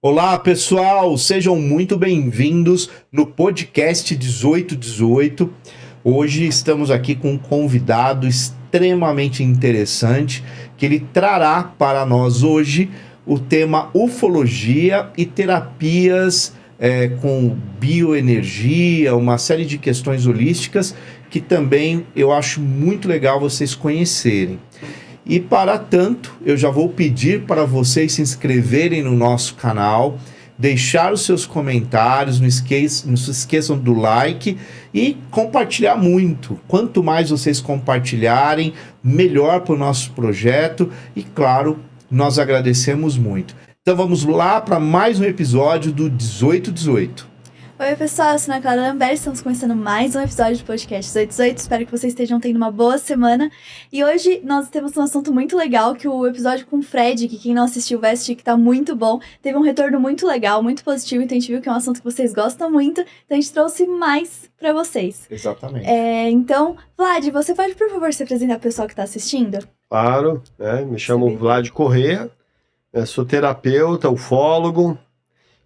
Olá, pessoal! Sejam muito bem-vindos no podcast 1818. Hoje estamos aqui com um convidado extremamente interessante que ele trará para nós hoje o tema ufologia e terapias com bioenergia, uma série de questões holísticas que também eu acho muito legal vocês conhecerem. E para tanto, eu já vou pedir para vocês se inscreverem no nosso canal, deixar os seus comentários, não se esqueçam do like e compartilhar muito. Quanto mais vocês compartilharem, melhor para o nosso projeto e, claro, nós agradecemos muito. Então vamos lá para mais um episódio do 1818. Oi pessoal, eu sou a Clara Lambert, estamos começando mais um episódio do podcast 1818, espero que vocês estejam tendo uma boa semana. E hoje nós temos um assunto muito legal, que o episódio com o Fred, que quem não assistiu vai assistir, que tá muito bom, teve um retorno muito legal, muito positivo, então a gente viu que é um assunto que vocês gostam muito, então a gente trouxe mais pra vocês. Exatamente. Então, Vlad, você pode por favor se apresentar pro pessoal que tá assistindo? Claro, me chamo Vlad Corrêa, sou terapeuta, ufólogo,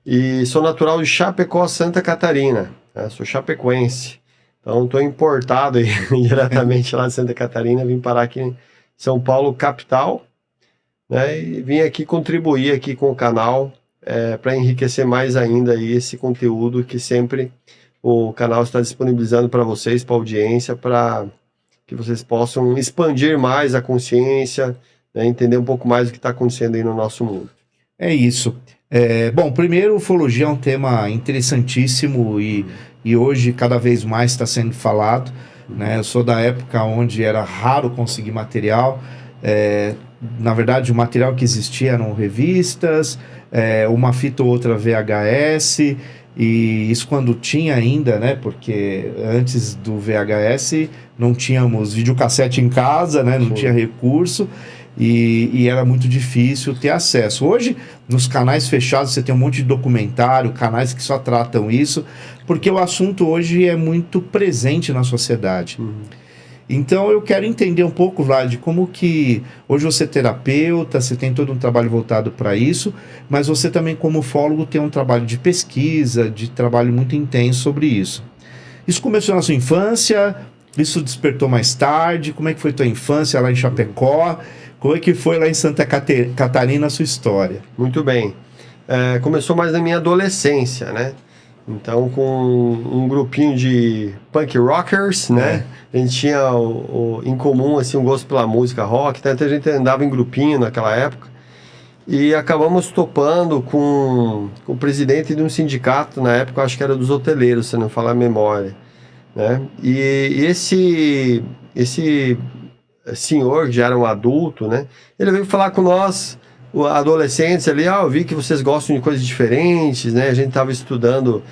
e sou natural de Chapecó, Santa Catarina, sou chapecoense. Então estou importado aí, diretamente lá de Santa Catarina, vim parar aqui em São Paulo, capital, e vim aqui contribuir aqui com o canal para enriquecer mais ainda aí esse conteúdo que sempre o canal está disponibilizando para vocês, para a audiência, para que vocês possam expandir mais a consciência, entender um pouco mais o que está acontecendo aí no nosso mundo. É isso. Bom, primeiro, ufologia é um tema interessantíssimo e hoje cada vez mais está sendo falado, né? Eu sou da época onde era raro conseguir material. Na verdade, o material que existia eram revistas, uma fita ou outra VHS, e isso quando tinha ainda, né? Porque antes do VHS não tínhamos videocassete em casa, né? Não tinha recurso. E era muito difícil ter acesso. Hoje, nos canais fechados, você tem um monte de documentário, canais que só tratam isso, porque o assunto hoje é muito presente na sociedade. Então, eu quero entender um pouco, Vlad, como que hoje você é terapeuta, você tem todo um trabalho voltado para isso, mas você também, como ufólogo, tem um trabalho de pesquisa, de trabalho muito intenso sobre isso. Isso começou na sua infância? Isso despertou mais tarde? Como é que foi tua infância lá em Chapecó? Como é que foi lá em Santa Catarina a sua história? Muito bem. Começou mais na minha adolescência, né? Então, com um grupinho de punk rockers, né? A gente tinha em comum, assim, um gosto pela música rock, então a gente andava em grupinho naquela época. E acabamos topando com o presidente de um sindicato, na época, acho que era dos hoteleiros, se não falar a memória, né? E esse senhor, que já era um adulto, né? Ele veio falar com nós, adolescentes ali, eu vi que vocês gostam de coisas diferentes, né? A gente estava estudando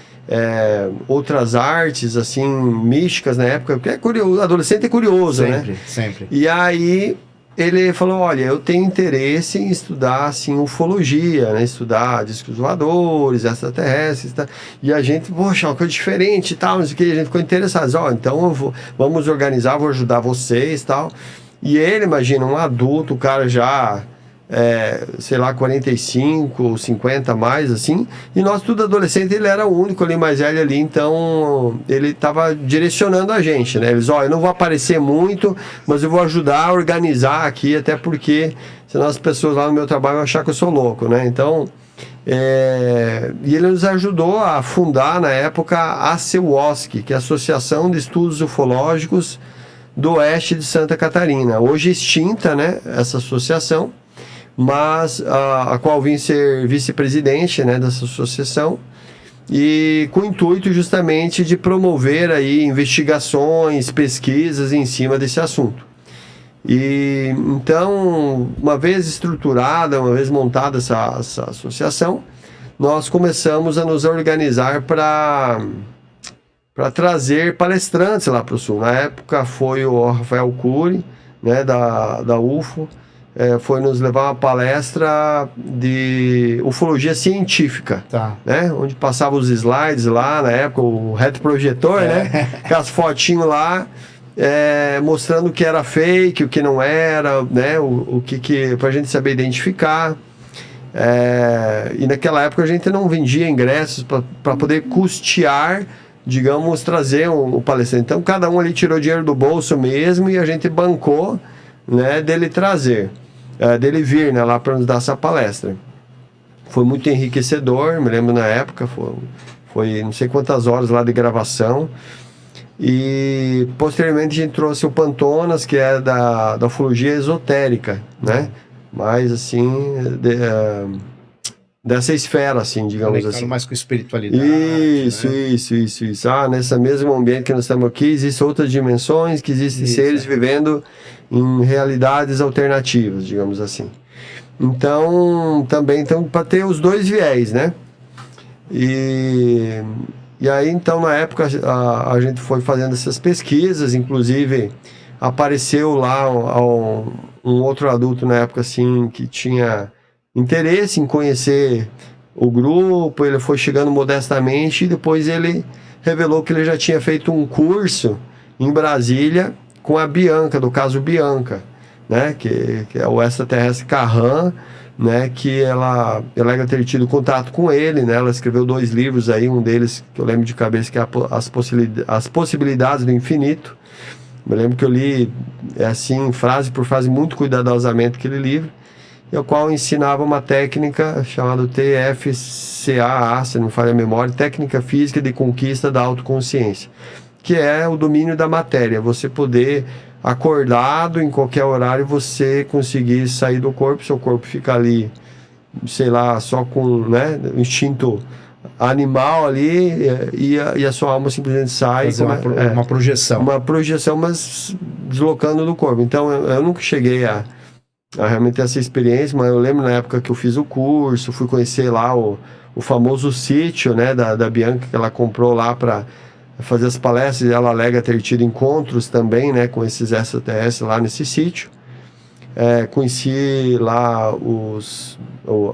outras artes, assim, místicas na época, porque curioso, adolescente é curioso, sempre, né? Sempre. E aí ele falou, olha, eu tenho interesse em estudar, assim, ufologia, né? Estudar discos voadores, extraterrestres, tá? E a gente, poxa, uma coisa diferente e tal, não sei o que, a gente ficou interessado, então vamos organizar, vou ajudar vocês e tal. E ele, imagina, um adulto, o cara já, sei lá, 45, 50 mais, assim, e nós tudo adolescente, ele era o único ali mais velho ali, então ele estava direcionando a gente, né? Eles, eu não vou aparecer muito, mas eu vou ajudar a organizar aqui, até porque senão as pessoas lá no meu trabalho vão achar que eu sou louco, né? Então, e ele nos ajudou a fundar, na época, a ACUOSC, que é a Associação de Estudos Ufológicos do Oeste de Santa Catarina. Hoje extinta, né, essa associação, mas a qual vim ser vice-presidente, né, dessa associação, e com o intuito justamente de promover aí investigações, pesquisas em cima desse assunto. E então, uma vez estruturada, uma vez montada essa associação, nós começamos a nos organizar para trazer palestrantes lá para o Sul. Na época foi o Rafael Cury, né, da UFO, foi nos levar uma palestra de ufologia científica, né, onde passava os slides lá, na época, o retroprojetor, né, com as fotinhos lá, mostrando o que era fake, o que não era, né, o que para a gente saber identificar. E naquela época a gente não vendia ingressos para poder custear, digamos, trazer o palestrante. Então cada um ali tirou dinheiro do bolso mesmo e a gente bancou, né, dele trazer, dele vir, né, lá para nos dar essa palestra. Foi muito enriquecedor, me lembro na época, foi não sei quantas horas lá de gravação. E posteriormente a gente trouxe o Pantonas, que é da ufologia esotérica, né? Mas assim, dessa esfera, assim, digamos assim. Mais com espiritualidade. Isso, né? Isso. Nesse mesmo ambiente que nós estamos aqui, existem outras dimensões, que existem seres vivendo em realidades alternativas, digamos assim. Então, também para ter os dois viés, né? E aí, então, na época, a gente foi fazendo essas pesquisas, inclusive apareceu lá um outro adulto na época, assim, que tinha interesse em conhecer o grupo. Ele foi chegando modestamente e depois ele revelou que ele já tinha feito um curso em Brasília com a Bianca, do caso Bianca, né, que é o extraterrestre Carran, né, que ela alega ter tido contato com ele, né, ela escreveu 2 livros aí, um deles que eu lembro de cabeça, que é As Possibilidades do Infinito. Eu lembro que eu li, assim, frase por frase, muito cuidadosamente aquele livro, e o qual ensinava uma técnica chamada TFCAA, se não me falha a memória, Técnica Física de Conquista da Autoconsciência, que é o domínio da matéria, você poder, acordado em qualquer horário, você conseguir sair do corpo, seu corpo fica ali, sei lá, só com, né, o instinto animal ali, e a sua alma simplesmente sai. Uma projeção. Uma projeção, mas deslocando do corpo. Então eu nunca cheguei a realmente ter essa experiência, mas eu lembro na época que eu fiz o curso, fui conhecer lá o famoso sítio, né, da Bianca, que ela comprou lá para fazer as palestras, e ela alega ter tido encontros também, né, com esses extraterrestres lá nesse sítio. Conheci lá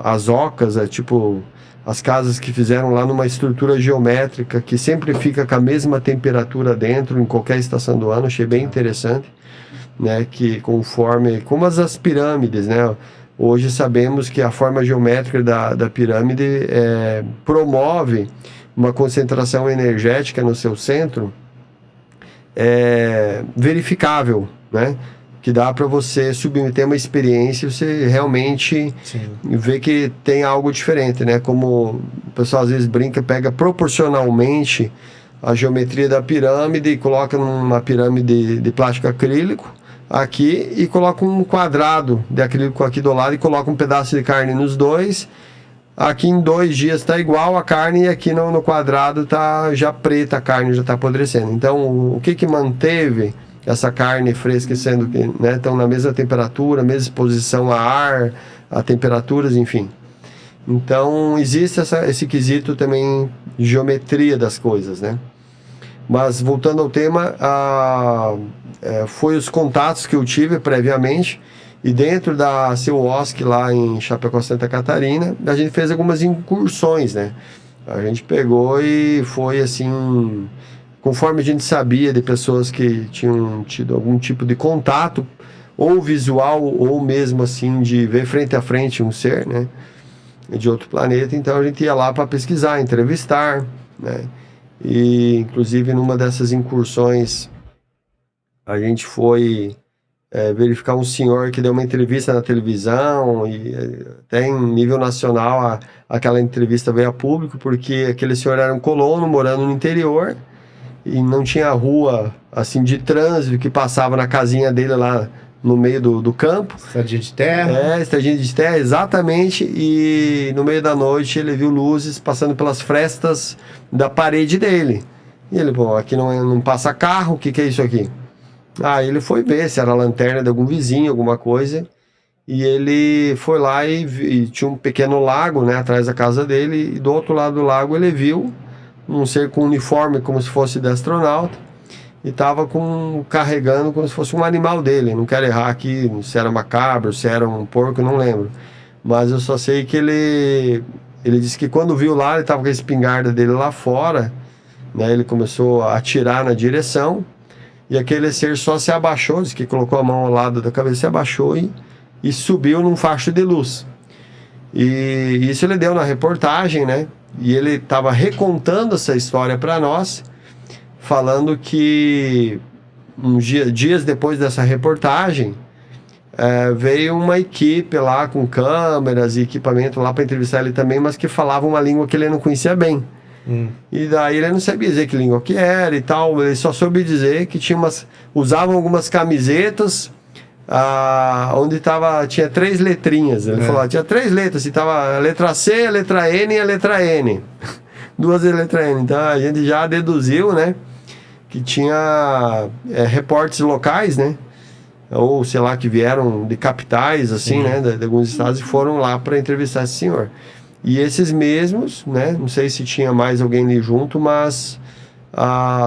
as ocas, tipo as casas que fizeram lá numa estrutura geométrica que sempre fica com a mesma temperatura dentro em qualquer estação do ano. Achei bem interessante, né, que conforme, como as pirâmides, né, hoje sabemos que a forma geométrica da pirâmide promove uma concentração energética no seu centro verificável, né? Que dá para você submeter uma experiência e você realmente ver que tem algo diferente, né? Como o pessoal às vezes brinca, pega proporcionalmente a geometria da pirâmide e coloca numa pirâmide de plástico acrílico aqui e coloca um quadrado de acrílico aqui do lado e coloca um pedaço de carne nos dois. Aqui em 2 dias está igual a carne, e aqui no quadrado está já preta, a carne já está apodrecendo. Então, o que manteve essa carne fresca, sendo que, né, estão na mesma temperatura, mesma exposição a ar, a temperaturas, enfim. Então, existe esse quesito também, geometria das coisas, né? Mas, voltando ao tema, foi os contatos que eu tive previamente. E dentro da CEOSC, lá em Chapecó, Santa Catarina, a gente fez algumas incursões, né? A gente pegou e foi assim, conforme a gente sabia de pessoas que tinham tido algum tipo de contato, ou visual, ou mesmo assim, de ver frente a frente um ser, né, de outro planeta. Então a gente ia lá para pesquisar, entrevistar, né? E inclusive numa dessas incursões a gente foi verificar um senhor que deu uma entrevista na televisão, e até em nível nacional aquela entrevista veio a público, porque aquele senhor era um colono morando no interior e não tinha rua assim de trânsito que passava na casinha dele lá no meio do campo. Estradinha de terra. Estradinha de terra, exatamente. E no meio da noite ele viu luzes passando pelas frestas da parede dele. E ele, pô, aqui não passa carro, o que é isso aqui? Aí ele foi ver se era a lanterna de algum vizinho, alguma coisa. E ele foi lá e tinha um pequeno lago, né, atrás da casa dele. E do outro lado do lago ele viu um ser com uniforme como se fosse de astronauta. E estava carregando como se fosse um animal dele. Não quero errar aqui se era uma cabra, se era um porco, não lembro. Mas eu só sei que ele disse que quando viu lá, ele estava com a espingarda dele lá fora, né, ele começou a atirar na direção. E aquele ser só se abaixou, disse que colocou a mão ao lado da cabeça, se abaixou e subiu num facho de luz. E isso ele deu na reportagem, né? E ele estava recontando essa história para nós, falando que dias depois dessa reportagem, veio uma equipe lá com câmeras e equipamento lá para entrevistar ele também, mas que falava uma língua que ele não conhecia bem. E daí ele não sabia dizer que língua que era e tal, ele só soube dizer que usavam algumas camisetas onde tinha 3 letrinhas. Ele falou, tinha 3 letras, e tava a letra C, a letra N e a letra N. 2 letras N. Então a gente já deduziu, né, que tinha repórteres locais, né, ou sei lá, que vieram de capitais, assim, né, de alguns estados, e foram lá para entrevistar esse senhor. E esses mesmos, né, não sei se tinha mais alguém ali junto, mas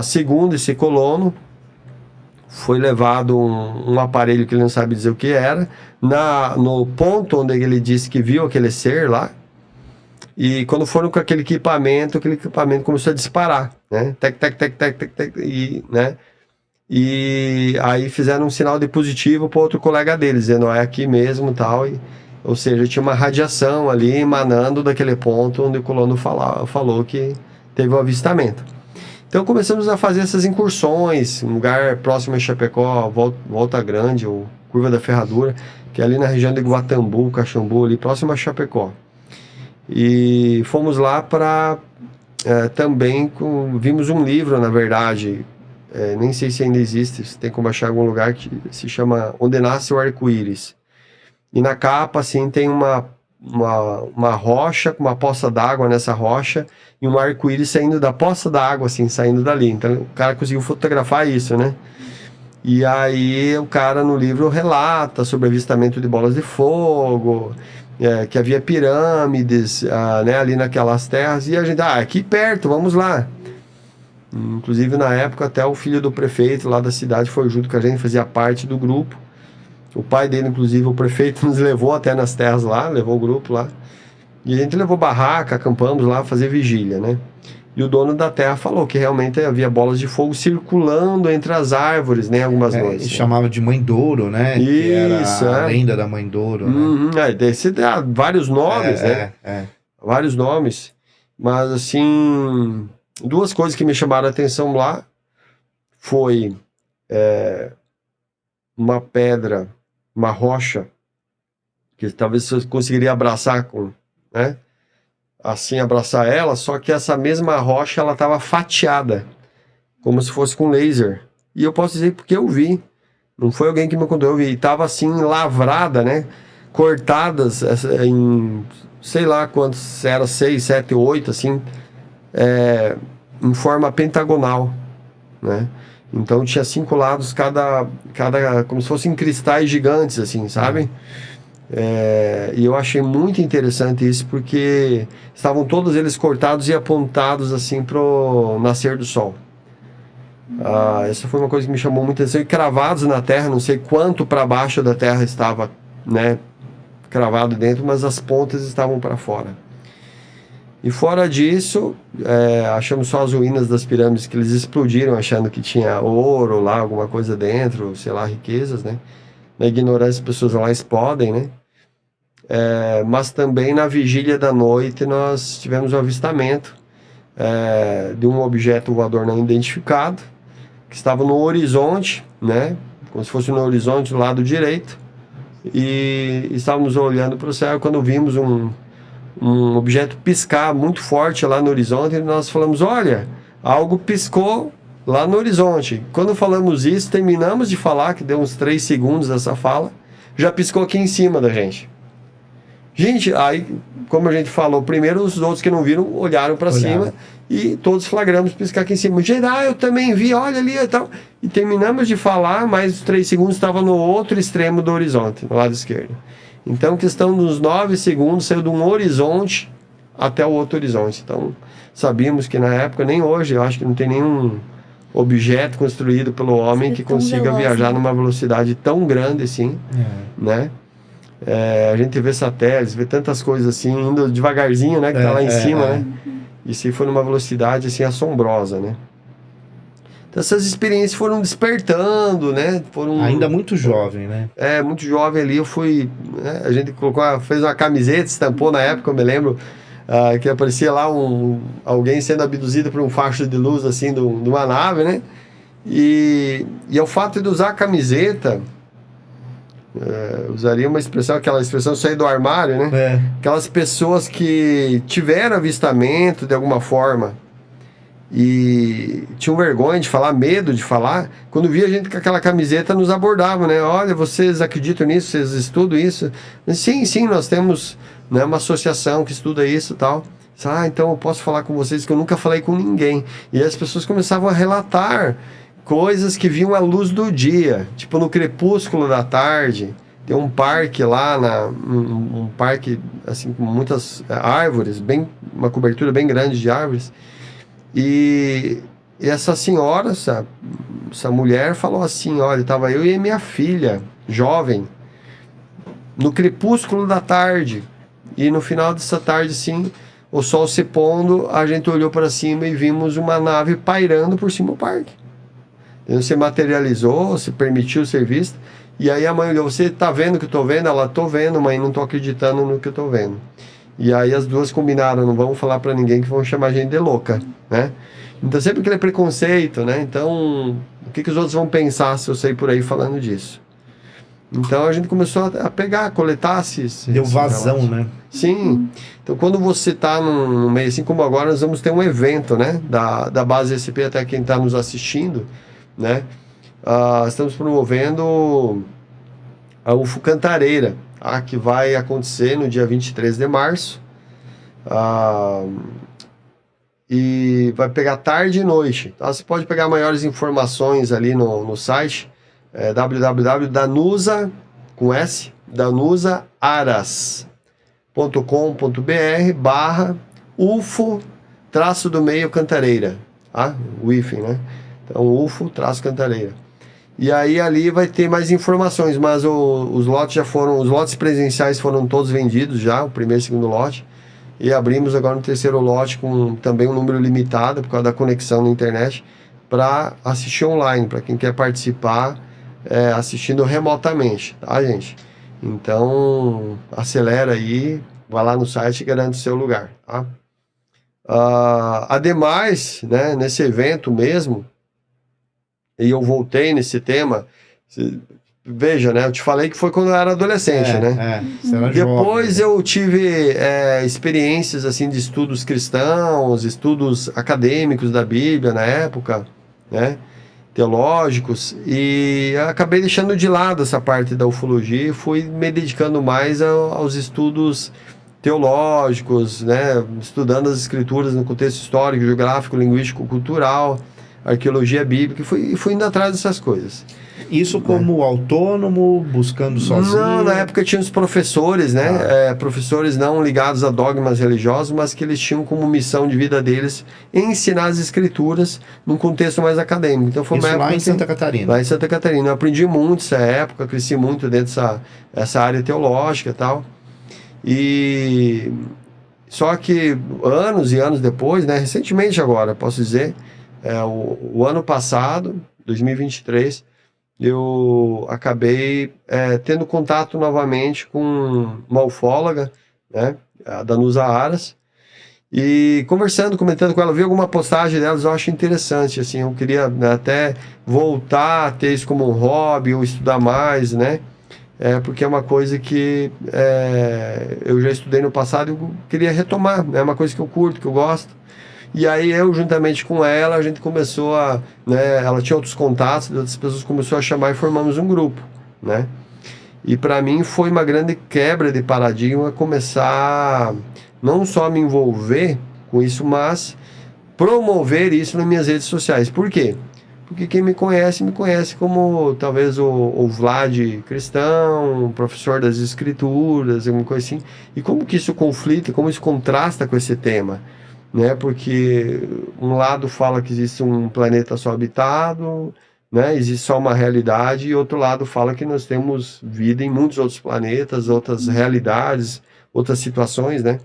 segundo esse colono, foi levado um aparelho que ele não sabe dizer o que era, no ponto onde ele disse que viu aquele ser lá, e quando foram com aquele equipamento começou a disparar, né, tec, tec, tec, tec, tec, tec, e, né, e aí fizeram um sinal de positivo para outro colega deles, dizendo, é aqui mesmo e tal, ou seja, tinha uma radiação ali emanando daquele ponto onde o colono falou que teve o avistamento. Então começamos a fazer essas incursões, um lugar próximo a Chapecó, Volta Grande, ou Curva da Ferradura, que é ali na região de Guatambu, Caxambu, ali próximo a Chapecó. E fomos lá para também, vimos um livro, na verdade, nem sei se ainda existe, se tem como achar em algum lugar, que se chama Onde Nasce o Arco-Íris. E na capa, assim, tem uma rocha com uma poça d'água nessa rocha e um arco-íris saindo da poça d'água, assim, saindo dali. Então o cara conseguiu fotografar isso, né? E aí o cara no livro relata sobre avistamento de bolas de fogo, que havia pirâmides, né, ali naquelas terras, e a gente, aqui perto, vamos lá. Inclusive na época até o filho do prefeito lá da cidade foi junto com a gente, fazia parte do grupo. O pai dele, inclusive, o prefeito, nos levou até nas terras lá, levou o grupo lá. E a gente levou barraca, acampamos lá, fazer vigília, né? E o dono da terra falou que realmente havia bolas de fogo circulando entre as árvores, né? Algumas noites. Ele chamava de Mãe Douro, né? Isso, que era a lenda da Mãe Douro, né? Desse dá vários nomes, né? Vários nomes. Mas, assim, 2 coisas que me chamaram a atenção lá foi uma pedra, uma rocha, que talvez você conseguiria abraçar né? Assim, abraçar ela, só que essa mesma rocha, ela estava fatiada, como se fosse com laser. E eu posso dizer porque eu vi. Não foi alguém que me contou, eu vi. E estava assim, lavrada, né? Cortadas em, sei lá quantos, era 6, 7, 8, assim, em forma pentagonal, né? Então tinha 5 lados, cada como se fossem cristais gigantes, assim, sabe? E eu achei muito interessante isso, porque estavam todos eles cortados e apontados assim pro nascer do sol. Essa foi uma coisa que me chamou muita atenção. E cravados na terra, não sei quanto para baixo da terra estava, né, cravado dentro, mas as pontas estavam para fora. E fora disso, achamos só as ruínas das pirâmides, que eles explodiram achando que tinha ouro lá, alguma coisa dentro, sei lá, riquezas, né? Na ignorância as pessoas lá explodem, né? Mas também na vigília da noite nós tivemos um avistamento de um objeto voador não identificado, que estava no horizonte, né? Como se fosse no horizonte do lado direito, e estávamos olhando para o céu quando vimos um objeto piscar muito forte lá no horizonte, e nós falamos, olha, algo piscou lá no horizonte. Quando falamos isso, terminamos de falar, que deu uns 3 segundos essa fala, já piscou aqui em cima da gente. Gente, aí, como a gente falou, primeiro os outros que não viram olharam para cima e todos flagramos piscar aqui em cima. Gente, eu também vi, olha ali e tal. E terminamos de falar, mais 3 segundos estava no outro extremo do horizonte, no lado esquerdo. Então, questão dos 9 segundos, saiu de um horizonte até o outro horizonte. Então, sabíamos que na época, nem hoje, eu acho que não tem nenhum objeto construído pelo homem que consiga viajar numa velocidade tão grande assim, né? A gente vê satélites, vê tantas coisas assim, indo devagarzinho, né? Que tá lá em cima, né? E se foi numa velocidade assim assombrosa, né? Então essas experiências foram despertando, né? Ainda muito jovem, né? Muito jovem ali, eu fui... Né? A gente fez uma camiseta, estampou na época, eu me lembro, que aparecia lá alguém sendo abduzido por um facho de luz, assim, de uma nave, né? E o fato de usar a camiseta... usaria aquela expressão sair do armário, né? Aquelas pessoas que tiveram avistamento de alguma forma e tinham vergonha de falar, medo de falar, quando via a gente com aquela camiseta nos abordavam, né? Olha, vocês acreditam nisso? Vocês estudam isso? Sim, nós temos, né, uma associação que estuda isso e tal. Então eu posso falar com vocês que eu nunca falei com ninguém. E as pessoas começavam a relatar coisas que viam à luz do dia, tipo no crepúsculo da tarde. Tem um parque lá, um parque assim com muitas árvores, uma cobertura bem grande de árvores. E essa senhora, essa mulher falou assim, olha, estava eu e minha filha, jovem, no crepúsculo da tarde. E no final dessa tarde, sim, o sol se pondo, a gente olhou para cima e vimos uma nave pairando por cima do parque. Então, se materializou, se permitiu ser vista. E aí a mãe olhou, você tá vendo o que eu tô vendo? Ela, tô vendo, mãe, não tô acreditando no que eu tô vendo. E aí as duas combinaram, não vamos falar para ninguém que vão chamar a gente de louca, né? Então sempre aquele preconceito, né? Então, o que os outros vão pensar se eu sair por aí falando disso? Então a gente começou a pegar, coletar esses... Deu vazão, né? Sim. Então quando você está num meio, assim como agora, nós vamos ter um evento, né? Da base SP, até quem está nos assistindo, né? Estamos promovendo a UFO Cantareira, que vai acontecer no dia 23 de março. E vai pegar tarde e noite. Tá? Você pode pegar maiores informações ali no site, www.danusa, com S, danusaaras.com.br/UFO _do meio Cantareira. O hífen, né? Então, UFO Cantareira. E aí ali vai ter mais informações, mas os lotes presenciais foram todos vendidos já, o primeiro e segundo lote. E abrimos agora no terceiro lote com também um número limitado, por causa da conexão na internet, para assistir online, para quem quer participar assistindo remotamente, tá, gente? Então, acelera aí, vai lá no site e garante o seu lugar, tá? Ademais, né, nesse evento mesmo, e eu voltei nesse tema, veja, né, eu te falei que foi quando eu era adolescente, né? Você era Depois jovem. eu tive experiências assim de estudos cristãos, estudos acadêmicos da Bíblia na época, né, teológicos, e acabei deixando de lado essa parte da ufologia e fui me dedicando mais aos estudos teológicos, né, estudando as escrituras no contexto histórico, geográfico, linguístico, cultural, arqueologia bíblica, e fui indo atrás dessas coisas. Isso como autônomo, buscando sozinho? Não, na época tinha os professores, né? Professores não ligados a dogmas religiosos, mas que eles tinham como missão de vida deles ensinar as escrituras num contexto mais acadêmico. Então foi isso uma época lá em Santa Catarina? Lá em Santa Catarina. Eu aprendi muito essa época, cresci muito dentro dessa área teológica e tal. E só que anos e anos depois, né? Recentemente agora, posso dizer, o ano passado, 2023, eu acabei tendo contato novamente com uma ufóloga, né, a Danusa Aras, e comentando com ela, vi alguma postagem delas, eu acho interessante, assim, eu queria, né, até voltar a ter isso como um hobby, ou estudar mais, né, porque é uma coisa que eu já estudei no passado e eu queria retomar, é uma coisa que eu curto, que eu gosto. E aí eu, juntamente com ela, a gente começou né, ela tinha outros contatos, outras pessoas começou a chamar e formamos um grupo, né? E para mim foi uma grande quebra de paradigma começar não só a me envolver com isso, mas promover isso nas minhas redes sociais. Por quê? Porque quem me conhece como talvez o Vlad cristão, professor das escrituras, alguma coisa assim. E como que isso conflita, como isso contrasta com esse tema? Né, porque um lado fala que existe um planeta só habitado, né, existe só uma realidade, e outro lado fala que nós temos vida em muitos outros planetas, outras realidades, outras situações, né?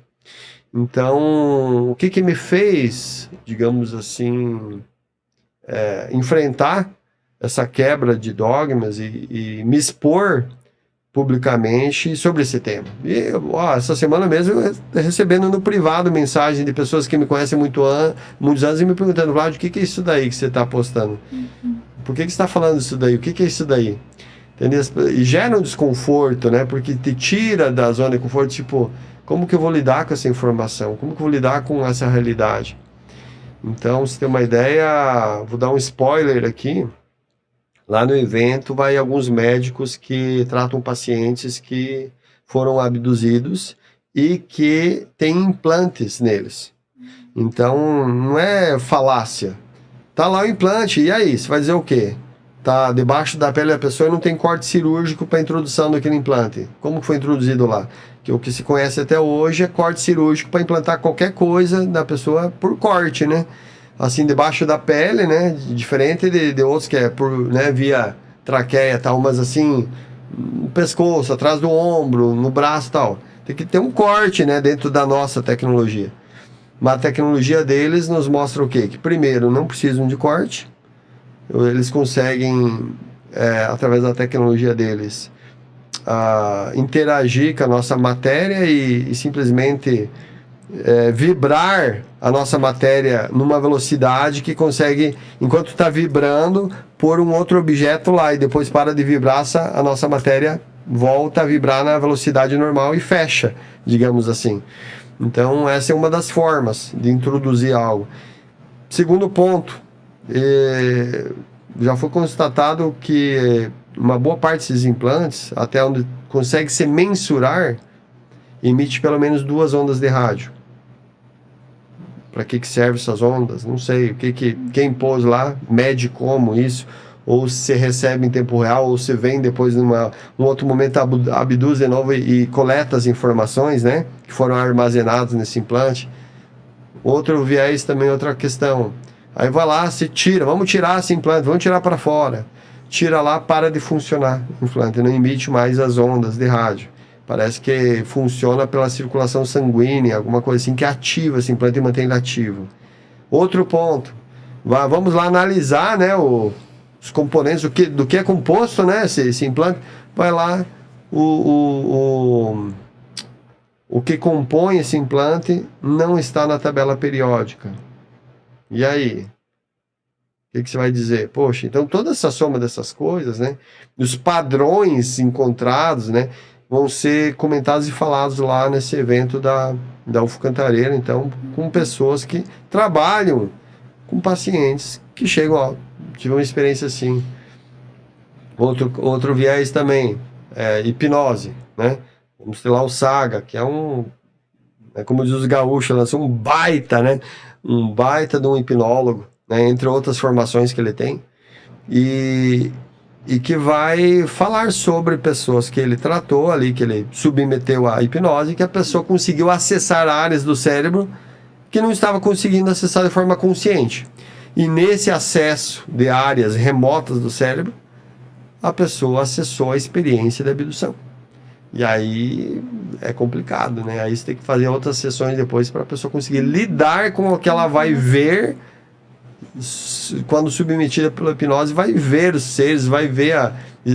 Então, o que me fez, digamos assim, enfrentar essa quebra de dogmas e me expor publicamente sobre esse tema. E essa semana mesmo eu recebendo no privado mensagem de pessoas que me conhecem muitos anos e me perguntando, Vlad, o que é isso daí que você está postando? Por que você está falando isso daí? O que é isso daí? Entendeu? E gera um desconforto, né? Porque te tira da zona de conforto, tipo, como que eu vou lidar com essa informação? Como que eu vou lidar com essa realidade? Então, se tem uma ideia, vou dar um spoiler aqui. Lá no evento vai alguns médicos que tratam pacientes que foram abduzidos e que têm implantes neles. Então, não é falácia. Tá lá o implante, e aí? Você vai dizer o quê? Tá debaixo da pele da pessoa e não tem corte cirúrgico para introdução daquele implante. Como foi introduzido lá? Que o que se conhece até hoje é corte cirúrgico para implantar qualquer coisa da pessoa por corte, né? Assim, debaixo da pele, né? Diferente de outros que é por, né, via traqueia e tal, mas assim, no pescoço, atrás do ombro, no braço e tal. Tem que ter um corte, né, dentro da nossa tecnologia. Mas a tecnologia deles nos mostra o quê? Que primeiro, não precisam de corte. Eles conseguem, através da tecnologia deles, interagir com a nossa matéria e simplesmente vibrar a nossa matéria numa velocidade que consegue, enquanto está vibrando, pôr um outro objeto lá e depois para de vibrar, a nossa matéria volta a vibrar na velocidade normal e fecha, digamos assim. Então essa é uma das formas de introduzir algo. Segundo ponto, já foi constatado que uma boa parte desses implantes, até onde consegue se mensurar, emite pelo menos 2 ondas de rádio. Para que servem essas ondas? Não sei. Quem pôs lá mede como isso, ou se recebe em tempo real, ou se vem depois um outro momento, abduz de novo e coleta as informações, né, que foram armazenadas nesse implante. Outro viés também, outra questão. Aí vai lá, se tira, vamos tirar esse implante, vamos tirar para fora. Tira lá, para de funcionar o implante, não emite mais as ondas de rádio. Parece que funciona pela circulação sanguínea, alguma coisa assim que ativa esse implante e mantém ele ativo. Outro ponto, vamos lá analisar, né, os componentes, do que é composto, né, esse implante. Vai lá, o que compõe esse implante não está na tabela periódica. E aí? O que você vai dizer? Poxa, então toda essa soma dessas coisas, né, os padrões encontrados, né, vão ser comentados e falados lá nesse evento da UFO Cantareira, então, com pessoas que trabalham com pacientes que chegam, tive uma experiência assim. Outro viés também, hipnose, né? Vamos ter lá o Saga, que é como diz os gaúchos, lançou um baita, né? Um baita de um hipnólogo, né? Entre outras formações que ele tem. E que vai falar sobre pessoas que ele tratou ali, que ele submeteu à hipnose, que a pessoa conseguiu acessar áreas do cérebro que não estava conseguindo acessar de forma consciente. E nesse acesso de áreas remotas do cérebro, a pessoa acessou a experiência da abdução. E aí é complicado, né? Aí você tem que fazer outras sessões depois para a pessoa conseguir lidar com o que ela vai ver. Quando submetida pela hipnose, vai ver os seres, vai ver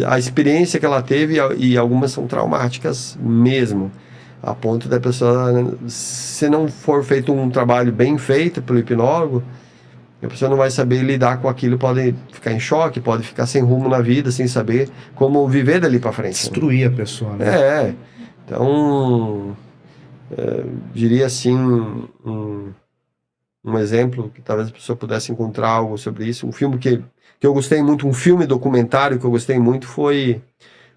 a experiência que ela teve, e algumas são traumáticas mesmo, a ponto da pessoa, se não for feito um trabalho bem feito pelo hipnólogo, a pessoa não vai saber lidar com aquilo, pode ficar em choque, pode ficar sem rumo na vida, sem saber como viver dali para frente. Destruir, né, a pessoa, né? Então, diria assim, um exemplo que talvez a pessoa pudesse encontrar algo sobre isso. Um filme que eu gostei muito, um filme documentário que eu gostei muito foi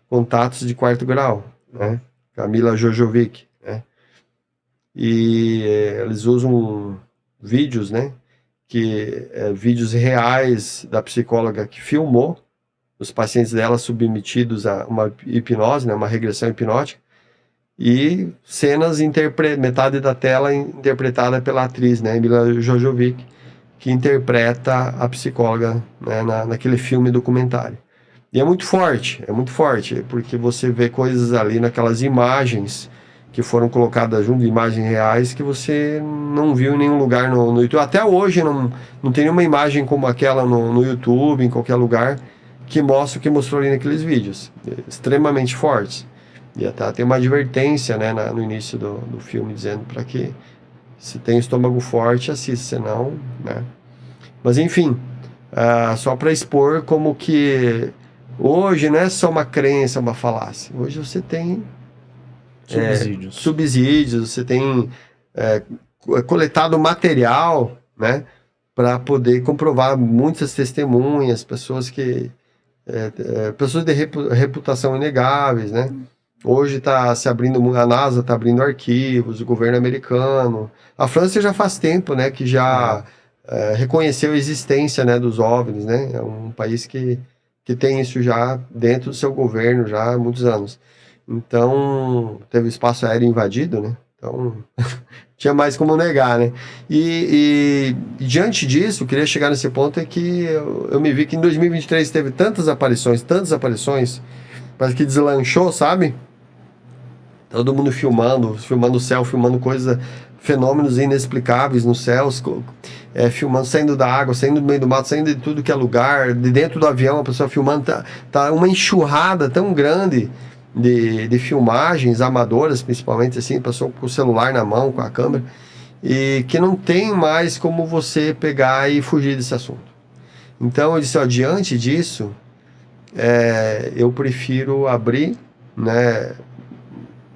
Contatos de Quarto Grau, né? Camila Jojovic, né? E eles usam vídeos, né? Vídeos reais da psicóloga que filmou os pacientes dela submetidos a uma hipnose, né? Uma regressão hipnótica. E cenas, metade da tela interpretada pela atriz, né, Mila Jojovic, que interpreta a psicóloga, né, naquele filme documentário. E é muito forte, porque você vê coisas ali naquelas imagens que foram colocadas junto, imagens reais, que você não viu em nenhum lugar no YouTube. Até hoje não tem nenhuma imagem como aquela no YouTube, em qualquer lugar, que mostra o que mostrou ali naqueles vídeos. Extremamente fortes. E até tem uma advertência, né, no início do filme, dizendo para que se tem estômago forte, assista, senão, né. Mas enfim, só para expor como que hoje não é só uma crença, uma falácia. Hoje você tem subsídios, você tem coletado material, né, para poder comprovar muitas testemunhas, pessoas de reputação inegáveis, né. Hoje está se abrindo, a NASA está abrindo arquivos, o governo americano. A França já faz tempo, né, que já reconheceu a existência, né, dos OVNIs, né. É um país que tem isso já dentro do seu governo já há muitos anos. Então, teve o espaço aéreo invadido, né. Então, tinha mais como negar, né. E diante disso, eu queria chegar nesse ponto, é que eu me vi que em 2023 teve tantas aparições, parece que deslanchou, sabe? Todo mundo filmando o céu, filmando coisas, fenômenos inexplicáveis nos céus, filmando, saindo da água, saindo do meio do mato, saindo de tudo que é lugar, de dentro do avião, a pessoa filmando, tá uma enxurrada tão grande de filmagens amadoras, principalmente assim, pessoa com o celular na mão, com a câmera, e que não tem mais como você pegar e fugir desse assunto. Então eu disse, diante disso, eu prefiro abrir, né,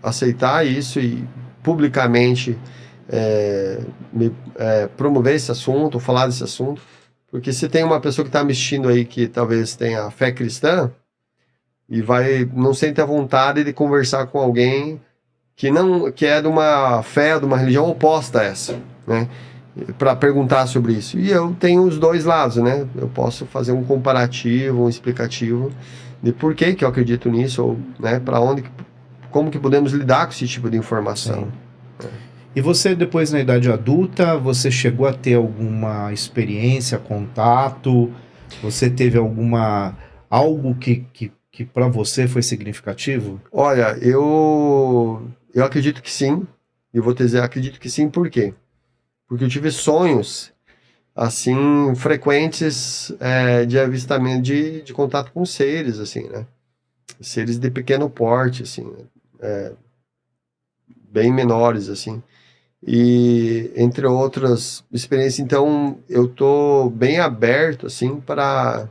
aceitar isso e publicamente promover esse assunto, falar desse assunto, porque se tem uma pessoa que está me assistindo aí que talvez tenha fé cristã e não sente a vontade de conversar com alguém que é de uma fé, de uma religião oposta a essa, né, para perguntar sobre isso. E eu tenho os dois lados, né? Eu posso fazer um comparativo, um explicativo de por que eu acredito nisso, ou, né, como que podemos lidar com esse tipo de informação. E você, depois, na idade adulta, você chegou a ter alguma experiência, contato? Você teve algo que para você foi significativo? Olha, eu acredito que sim. Eu vou te dizer, acredito que sim, por quê? Porque eu tive sonhos, assim, frequentes, de avistamento, de contato com seres, assim, né? Seres de pequeno porte, assim, bem menores, assim. E, entre outras experiências, então, eu tô bem aberto, assim, para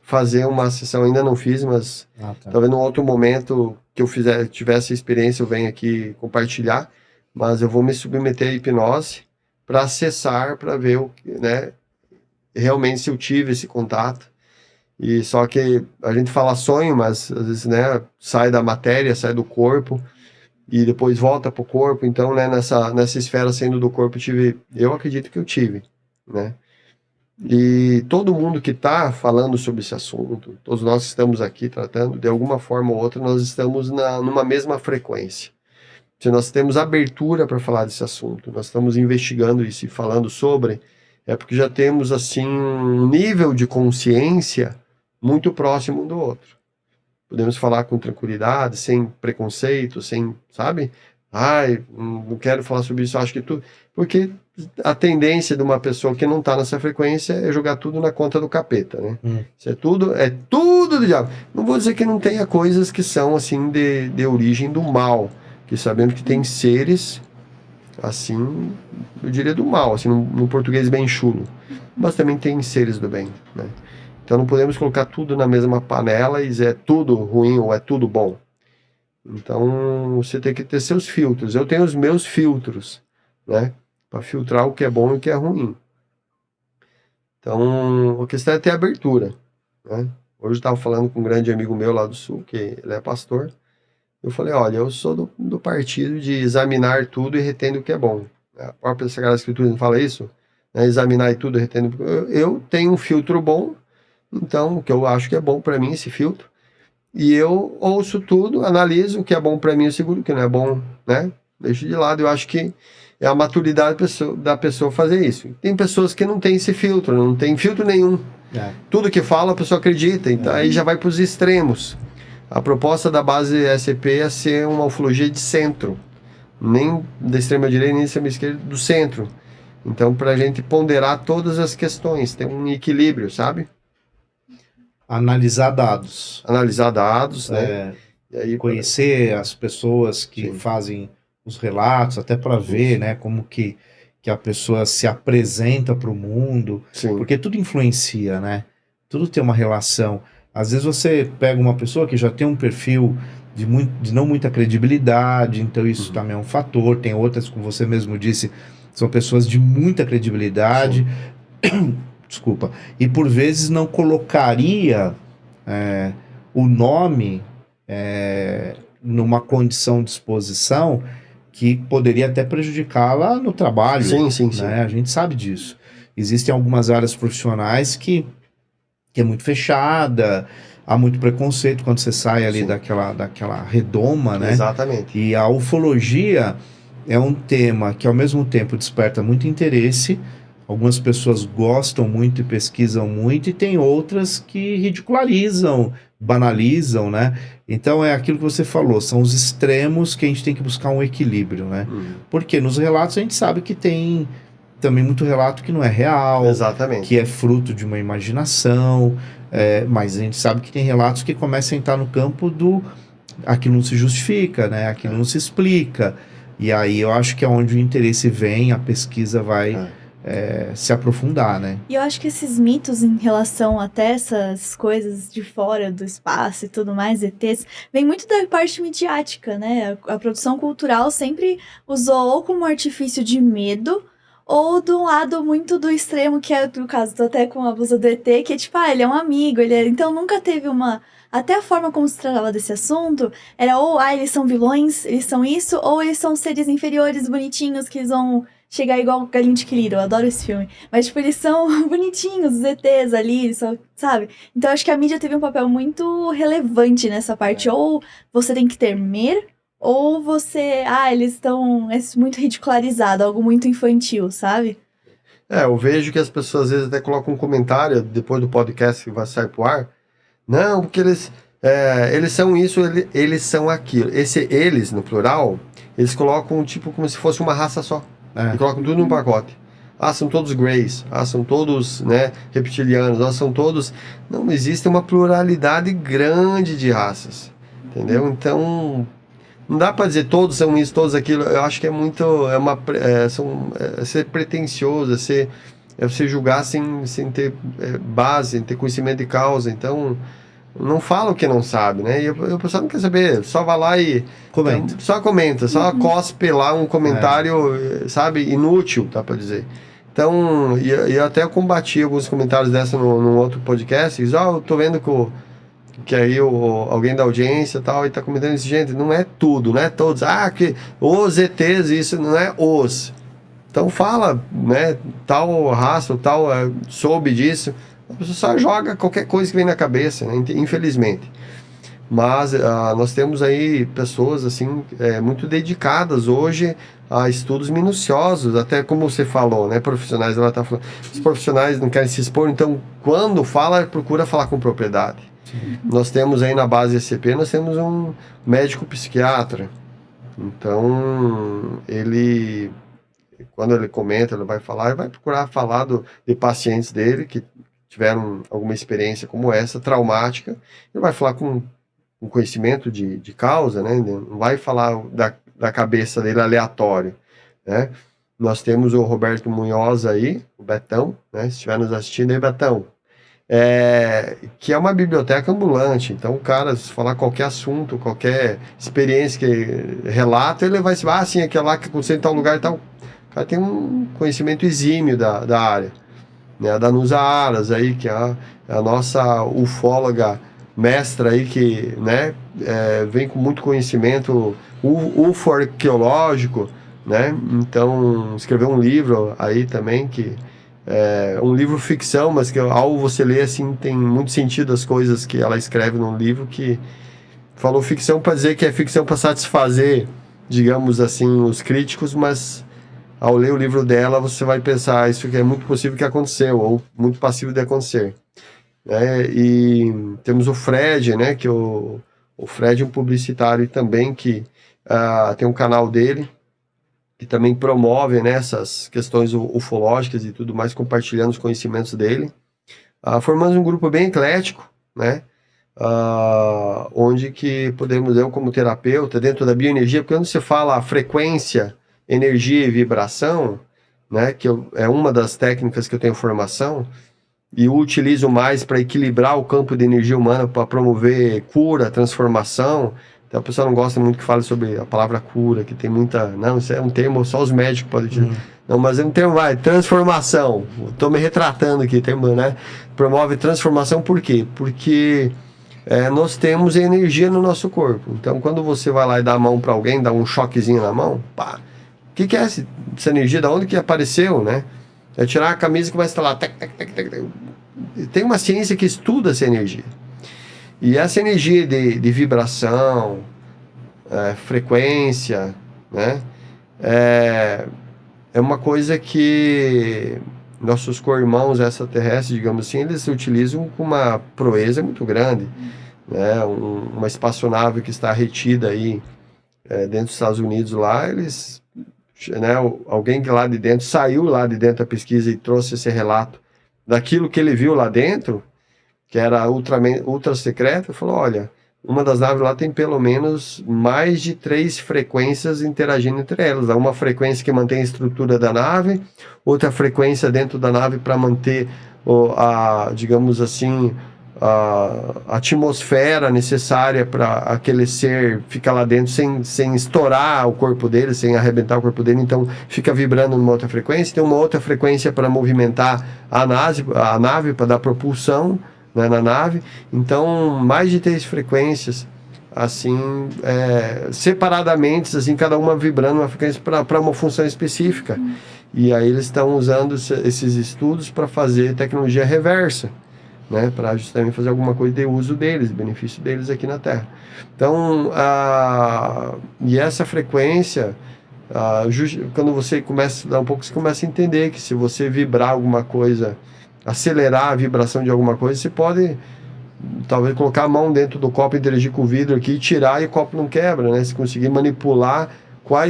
fazer uma sessão. Ainda não fiz, mas talvez num outro momento que eu tivesse experiência, eu venho aqui compartilhar, mas eu vou me submeter à hipnose para acessar, para ver né, realmente se eu tive esse contato. E só que a gente fala sonho, mas às vezes, né, sai da matéria, sai do corpo e depois volta pro corpo. Então, né, nessa esfera saindo do corpo, eu acredito que eu tive, né? E todo mundo que está falando sobre esse assunto, todos nós que estamos aqui tratando, de alguma forma ou outra, nós estamos numa mesma frequência. Se nós temos abertura para falar desse assunto, nós estamos investigando isso e falando sobre, é porque já temos, assim, um nível de consciência muito próximo um do outro. Podemos falar com tranquilidade, sem preconceito, sem, sabe? Não quero falar sobre isso, acho que tudo... Porque a tendência de uma pessoa que não está nessa frequência é jogar tudo na conta do capeta, né? Isso é tudo do diabo. Não vou dizer que não tenha coisas que são, assim, de origem do mal, que sabendo que tem seres, assim, eu diria do mal, assim, no português bem chulo, mas também tem seres do bem, né? Então não podemos colocar tudo na mesma panela e dizer é tudo ruim ou é tudo bom. Então você tem que ter seus filtros. Eu tenho os meus filtros, né, para filtrar o que é bom e o que é ruim. Então a questão é ter abertura, né? Hoje eu estava falando com um grande amigo meu lá do Sul, que ele é pastor. Eu falei, olha, eu sou do partido de examinar tudo e retendo o que é bom. A própria Sagrada Escritura não fala isso, né? Examinar tudo e retendo. Eu tenho um filtro bom, então, o que eu acho que é bom para mim, esse filtro, e eu ouço tudo, analiso o que é bom para mim, eu seguro o que não é bom, né? Deixo de lado. Eu acho que é a maturidade da pessoa fazer isso. Tem pessoas que não têm esse filtro, não tem filtro nenhum. Tudo que fala a pessoa acredita, então aí já vai para os extremos. A proposta da base SCP é ser uma ufologia de centro, nem da extrema-direita, nem da extrema-esquerda, do centro. Então, para a gente ponderar todas as questões, ter um equilíbrio, sabe? Analisar dados. Analisar dados, né? E aí, Conhecer as pessoas que Sim. fazem os relatos, até para ver, né, como que a pessoa se apresenta para o mundo, Sim. porque tudo influencia, né? Tudo tem uma relação. Às vezes você pega uma pessoa que já tem um perfil de não muita credibilidade, então isso também é um fator. Tem outras, como você mesmo disse, são pessoas de muita credibilidade, desculpa, e por vezes não colocaria o nome numa condição de exposição que poderia até prejudicá-la no trabalho. Sim, sim, né? sim. A gente sabe disso. Existem algumas áreas profissionais que é muito fechada, há muito preconceito quando você sai ali Sim. daquela redoma, né? Exatamente. E a ufologia é um tema que ao mesmo tempo desperta muito interesse. Algumas pessoas gostam muito e pesquisam muito, e tem outras que ridicularizam, banalizam, né? Então é aquilo que você falou, são os extremos que a gente tem que buscar um equilíbrio, né? Porque nos relatos a gente sabe que tem também muito relato que não é real, Exatamente. que é fruto de uma imaginação, mas a gente sabe que tem relatos que começam a entrar no campo do aquilo não se justifica, né? Aquilo não se explica. E aí eu acho que é onde o interesse vem, a pesquisa vai se aprofundar, né? E eu acho que esses mitos em relação até essas coisas de fora do espaço e tudo mais, ETs, vem muito da parte midiática, né? A produção cultural sempre usou ou como artifício de medo, ou de um lado muito do extremo, que é, no caso, tô até com a blusa do ET, que é tipo, ele é um amigo, então nunca teve uma... Até a forma como se tratava desse assunto era ou, eles são vilões, eles são isso, ou eles são seres inferiores, bonitinhos, que eles vão chegar igual o Galinho de Quiliro. Eu adoro esse filme. Mas, tipo, eles são bonitinhos, os ETs ali, sabe? Então, acho que a mídia teve um papel muito relevante nessa parte. Ou você tem que temer, ou você... eles estão... É muito ridicularizado, algo muito infantil, sabe? Eu vejo que as pessoas às vezes até colocam um comentário depois do podcast que vai sair pro ar. Não, porque eles são isso, eles são aquilo. Eles, no plural, eles colocam tipo como se fosse uma raça só. E colocam tudo num pacote. São todos greys. São todos, né, reptilianos. São todos... Não, existe uma pluralidade grande de raças. Entendeu? Então, não dá para dizer todos são isso, todos aquilo. Eu acho que é muito... É ser pretencioso, é você julgar sem ter base, sem ter conhecimento de causa. Então, não fala o que não sabe, né? E o pessoal não quer saber, só vai lá e... Comenta. Só comenta, só cospe lá um comentário, sabe, inútil, dá pra dizer. Então, e eu até combati alguns comentários dessa num outro podcast, diz, eu tô vendo que aí alguém da audiência e tal, e tá comentando isso, gente, não é tudo, não é todos, que os ETs, isso não é os. Então fala, né, tal raça, tal, soube disso, a pessoa só joga qualquer coisa que vem na cabeça, né, infelizmente. Mas nós temos aí pessoas assim muito dedicadas hoje a estudos minuciosos, até como você falou, né, profissionais, ela tá falando, os profissionais não querem se expor, então quando fala, procura falar com propriedade. Sim. Nós temos aí na base SCP, nós temos um médico psiquiatra, então quando ele comenta, ele vai falar, ele vai procurar falar de pacientes dele que tiveram alguma experiência como essa, traumática, ele vai falar com conhecimento de causa, né? Não vai falar da cabeça dele aleatório, né? Nós temos o Roberto Munhoz aí, o Betão, né? Se estiver nos assistindo aí, Betão, que é uma biblioteca ambulante, então o cara, se falar qualquer assunto, qualquer experiência que relata, ele vai se falar, sim, aquela lá que aconteceu em tal lugar e tal. O cara tem um conhecimento exímio da área, né? A Danusa Aras aí, que é a nossa ufóloga mestra aí, que, né, vem com muito conhecimento ufo-arqueológico, né? Então escreveu um livro aí também, que um livro ficção, mas que ao você ler assim tem muito sentido as coisas que ela escreve num livro, que falou ficção para dizer que é ficção para satisfazer, digamos assim, os críticos, mas ao ler o livro dela você vai pensar, isso que é muito possível que aconteceu, ou muito passível de acontecer. E temos o Fred, né, que o Fred é um publicitário também, que tem um canal dele, que também promove, né, essas questões ufológicas e tudo mais, compartilhando os conhecimentos dele. Formamos um grupo bem eclético, né, onde que podemos, eu como terapeuta, dentro da bioenergia, porque quando você fala frequência, energia e vibração, né, que é uma das técnicas que eu tenho formação, e eu utilizo mais para equilibrar o campo de energia humana, para promover cura, transformação. Então a pessoa não gosta muito que fale sobre a palavra cura, que tem muita... Não, isso é um termo, só os médicos podem utilizar. Não, mas é um termo, transformação. Estou me retratando aqui, termo, né? Promove transformação por quê? Porque nós temos energia no nosso corpo. Então quando você vai lá e dá a mão para alguém, dá um choquezinho na mão, pá, o que é essa energia? Da onde que apareceu, né? É tirar a camisa e começa a lá. Tem uma ciência que estuda essa energia. E essa energia de vibração, frequência, né? É uma coisa que nossos co-irmãos extraterrestres, digamos assim, eles se utilizam com uma proeza muito grande. Né? Uma espaçonave que está retida aí dentro dos Estados Unidos lá, eles... Né, alguém que lá de dentro saiu lá de dentro da pesquisa e trouxe esse relato daquilo que ele viu lá dentro, que era ultra secreto, falou, olha, uma das naves lá tem pelo menos mais de 3 frequências interagindo entre elas. Há uma frequência que mantém a estrutura da nave, outra frequência dentro da nave para manter digamos assim, a atmosfera necessária para aquele ser ficar lá dentro sem estourar o corpo dele, sem arrebentar o corpo dele, então fica vibrando numa outra frequência. Tem uma outra frequência para movimentar a nave para dar propulsão, né, na nave. Então mais de 3 frequências assim, separadamente, assim, cada uma vibrando uma frequência para uma função específica. E aí eles estão usando esses estudos para fazer tecnologia reversa, né, para justamente fazer alguma coisa de uso deles, benefício deles aqui na Terra. Então, e essa frequência, quando você começa a estudar um pouco, você começa a entender que se você vibrar alguma coisa, acelerar a vibração de alguma coisa, você pode talvez colocar a mão dentro do copo, interagir com o vidro aqui, tirar e o copo não quebra, né? Se conseguir manipular qual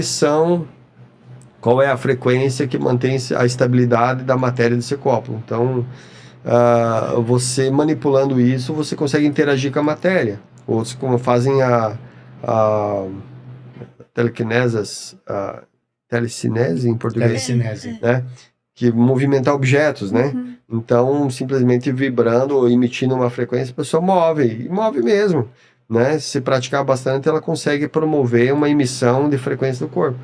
é a frequência que mantém a estabilidade da matéria desse copo. Então, você manipulando isso, você consegue interagir com a matéria. Outros como fazem a telecinese em português, Telecinese. né? Que movimentar objetos, né? Então, simplesmente vibrando ou emitindo uma frequência, a pessoa move, e move mesmo, né? Se praticar bastante, ela consegue promover uma emissão de frequência do corpo.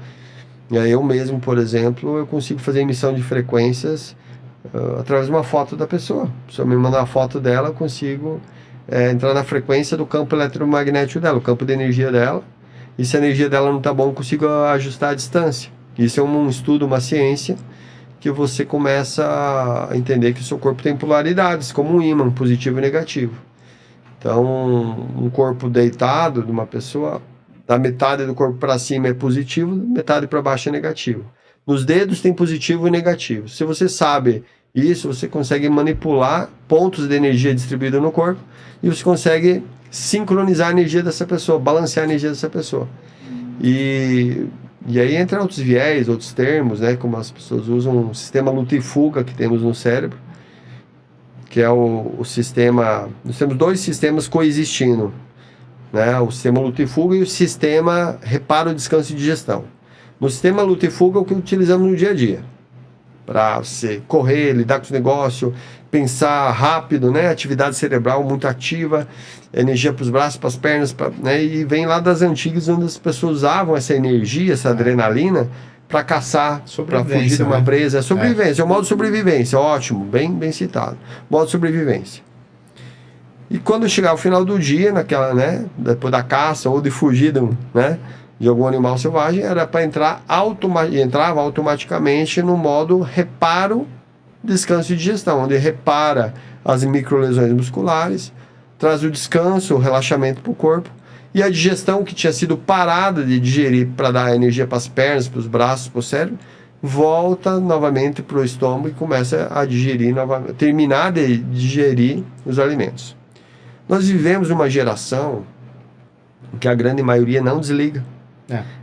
E aí eu mesmo, por exemplo, eu consigo fazer emissão de frequências através de uma foto da pessoa. A pessoa me manda uma foto dela, eu consigo entrar na frequência do campo eletromagnético dela, o campo de energia dela. E se a energia dela não está bom, eu consigo ajustar a distância. Isso é um estudo, uma ciência, que você começa a entender que o seu corpo tem polaridades, como um ímã, positivo e negativo. Então, um corpo deitado de uma pessoa, da metade do corpo para cima é positivo, metade para baixo é negativo. Nos dedos tem positivo e negativo. Se você sabe isso, você consegue manipular pontos de energia distribuídos no corpo e você consegue sincronizar a energia dessa pessoa, balancear a energia dessa pessoa. E aí entra outros viés, outros termos, né, como as pessoas usam um sistema luta e fuga que temos no cérebro, que é o sistema... Nós temos 2 sistemas coexistindo, né, o sistema luta e fuga e o sistema reparo, descanso e digestão. No sistema luta e fuga é o que utilizamos no dia a dia, para você correr, lidar com os negócios, pensar rápido, né, atividade cerebral muito ativa, energia para os braços, para as pernas, né, e vem lá das antigas, onde as pessoas usavam essa energia, essa adrenalina, para caçar, para fugir de uma presa. É sobrevivência, é o modo de sobrevivência, ótimo, bem citado, modo de sobrevivência. E quando chegar ao final do dia, naquela, né, depois da caça ou de fugir de algum animal selvagem, era para entrava automaticamente no modo reparo, descanso e digestão, onde repara as microlesões musculares, traz o descanso, o relaxamento para o corpo, e a digestão que tinha sido parada de digerir para dar energia para as pernas, para os braços, para o cérebro, volta novamente para o estômago e começa a digerir novamente, terminar de digerir os alimentos. Nós vivemos uma geração que a grande maioria não desliga.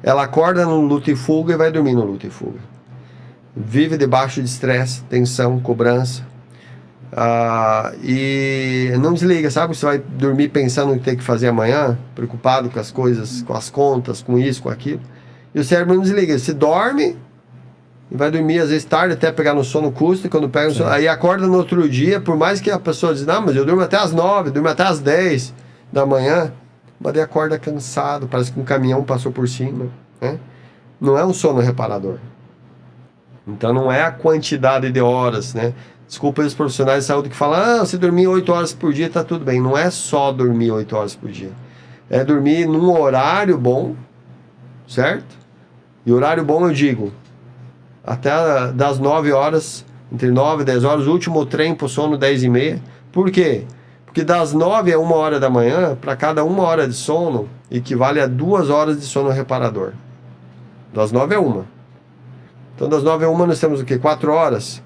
Ela acorda no luta e fuga e vai dormir no luta e fuga. Vive debaixo de estresse, tensão, cobrança. E não desliga, sabe? Você vai dormir pensando no que tem que fazer amanhã, preocupado com as coisas, com as contas, com isso, com aquilo. E o cérebro não desliga. Você dorme e vai dormir às vezes tarde, até pegar no sono custa, e quando pega no sono, aí acorda no outro dia, por mais que a pessoa diz, não, mas eu durmo até às 9, durmo até às 10 da manhã, mas daí acorda cansado, parece que um caminhão passou por cima, né? Não é um sono reparador. Então não é a quantidade de horas, né? Desculpa os profissionais de saúde que falam, se dormir 8 horas por dia tá tudo bem. Não é só dormir 8 horas por dia. É dormir num horário bom, certo? E horário bom eu digo, até das 9 horas, entre 9 e 10 horas, o último trem pro sono 10 e meia. Por quê? Porque das 9 a 1 hora da manhã, para cada 1 hora de sono, equivale a 2 horas de sono reparador. Das 9 a 1. Então das 9 a 1 nós temos o quê? 4 horas,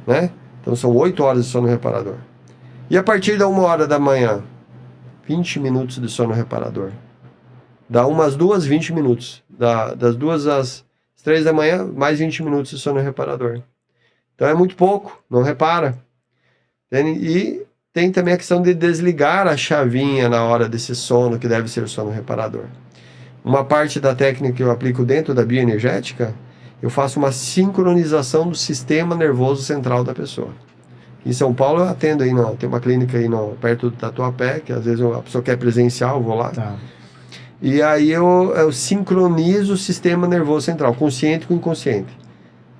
né? Então são 8 horas de sono reparador. E a partir da 1 hora da manhã, 20 minutos de sono reparador. Da 1 às 2, 20 minutos. Das 2 às 3 da manhã, mais 20 minutos de sono reparador. Então é muito pouco, não repara. E tem também a questão de desligar a chavinha na hora desse sono, que deve ser sono reparador. Uma parte da técnica que eu aplico dentro da bioenergética, eu faço uma sincronização do sistema nervoso central da pessoa. Em São Paulo eu atendo aí, tem uma clínica aí perto do Tatuapé, que às vezes a pessoa quer presencial, eu vou lá. Tá. E aí eu sincronizo o sistema nervoso central, consciente com inconsciente.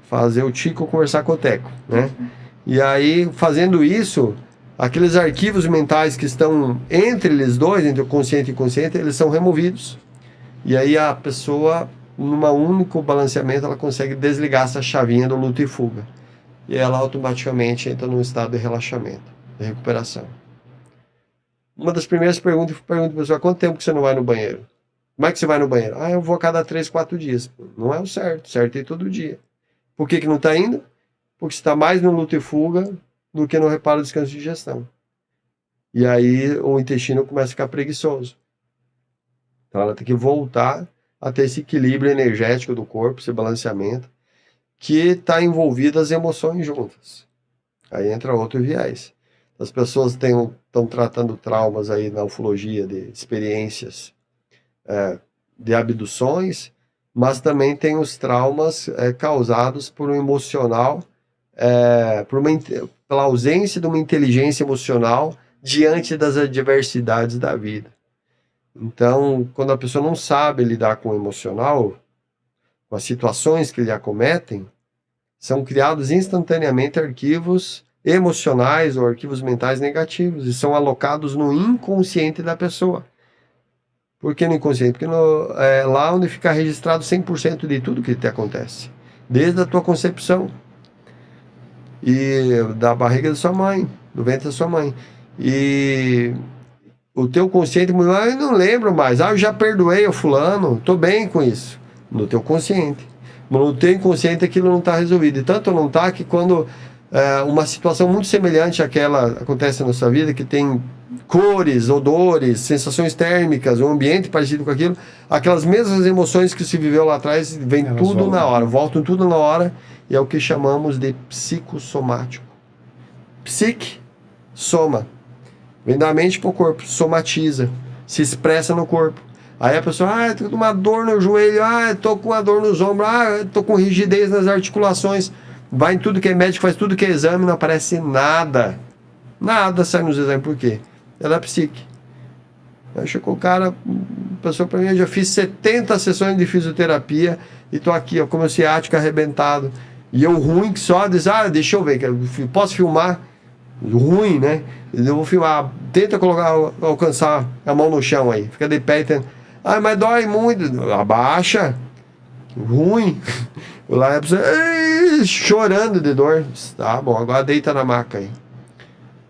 Fazer o Tico conversar com o Teco, né? E aí, fazendo isso, aqueles arquivos mentais que estão entre eles dois, entre o consciente e o inconsciente, eles são removidos. E aí a pessoa, num único balanceamento, ela consegue desligar essa chavinha do luta e fuga. E ela automaticamente entra num estado de relaxamento, de recuperação. Uma das primeiras perguntas, eu pergunto para a pessoa, quanto tempo que você não vai no banheiro? Como é que você vai no banheiro? Eu vou a cada 3, 4 dias. Não é o certo é ir todo dia. Por que não está indo? Porque você está mais no luta e fuga do que no reparo, descanso e digestão. E aí o intestino começa a ficar preguiçoso. Então ela tem que voltar a ter esse equilíbrio energético do corpo, esse balanceamento, que está envolvido as emoções juntas. Aí entra outro viés. As pessoas estão tratando traumas aí na ufologia de experiências de abduções, mas também tem os traumas causados por um emocional, pela ausência de uma inteligência emocional diante das adversidades da vida. Então, quando a pessoa não sabe lidar com o emocional, com as situações que lhe acometem, são criados instantaneamente arquivos emocionais ou arquivos mentais negativos e são alocados no inconsciente da pessoa. Por que no inconsciente? Porque é lá onde fica registrado 100% de tudo que te acontece, desde a tua concepção e da barriga da sua mãe, do ventre da sua mãe. E o teu consciente, eu não lembro mais, eu já perdoei o fulano, estou bem com isso, no teu consciente. Mas no teu inconsciente aquilo não está resolvido, e tanto não está que quando uma situação muito semelhante àquela acontece na sua vida, que tem cores, odores, sensações térmicas, um ambiente parecido com aquilo, aquelas mesmas emoções que se viveu lá atrás, vem elas tudo voltam na hora, voltam tudo na hora, e é o que chamamos de psicossomático. Psique, soma, vem da mente para o corpo, somatiza, se expressa no corpo. Aí a pessoa, estou com uma dor no joelho, estou com uma dor nos ombros, estou com rigidez nas articulações. Vai em tudo que é médico, faz tudo que é exame, não aparece nada. Nada sai nos exames. Por quê? É da psique. Aí chegou o cara, a pessoa para mim, eu já fiz 70 sessões de fisioterapia e tô aqui, com o meu ciático arrebentado. E eu ruim que só diz, deixa eu ver, posso filmar? Ruim, né? Eu vou filmar, tenta alcançar a mão no chão aí, fica de pé e tenta. Mas dói muito, abaixa. Ruim. Lá a pessoa chorando de dor. Tá bom, agora deita na maca aí.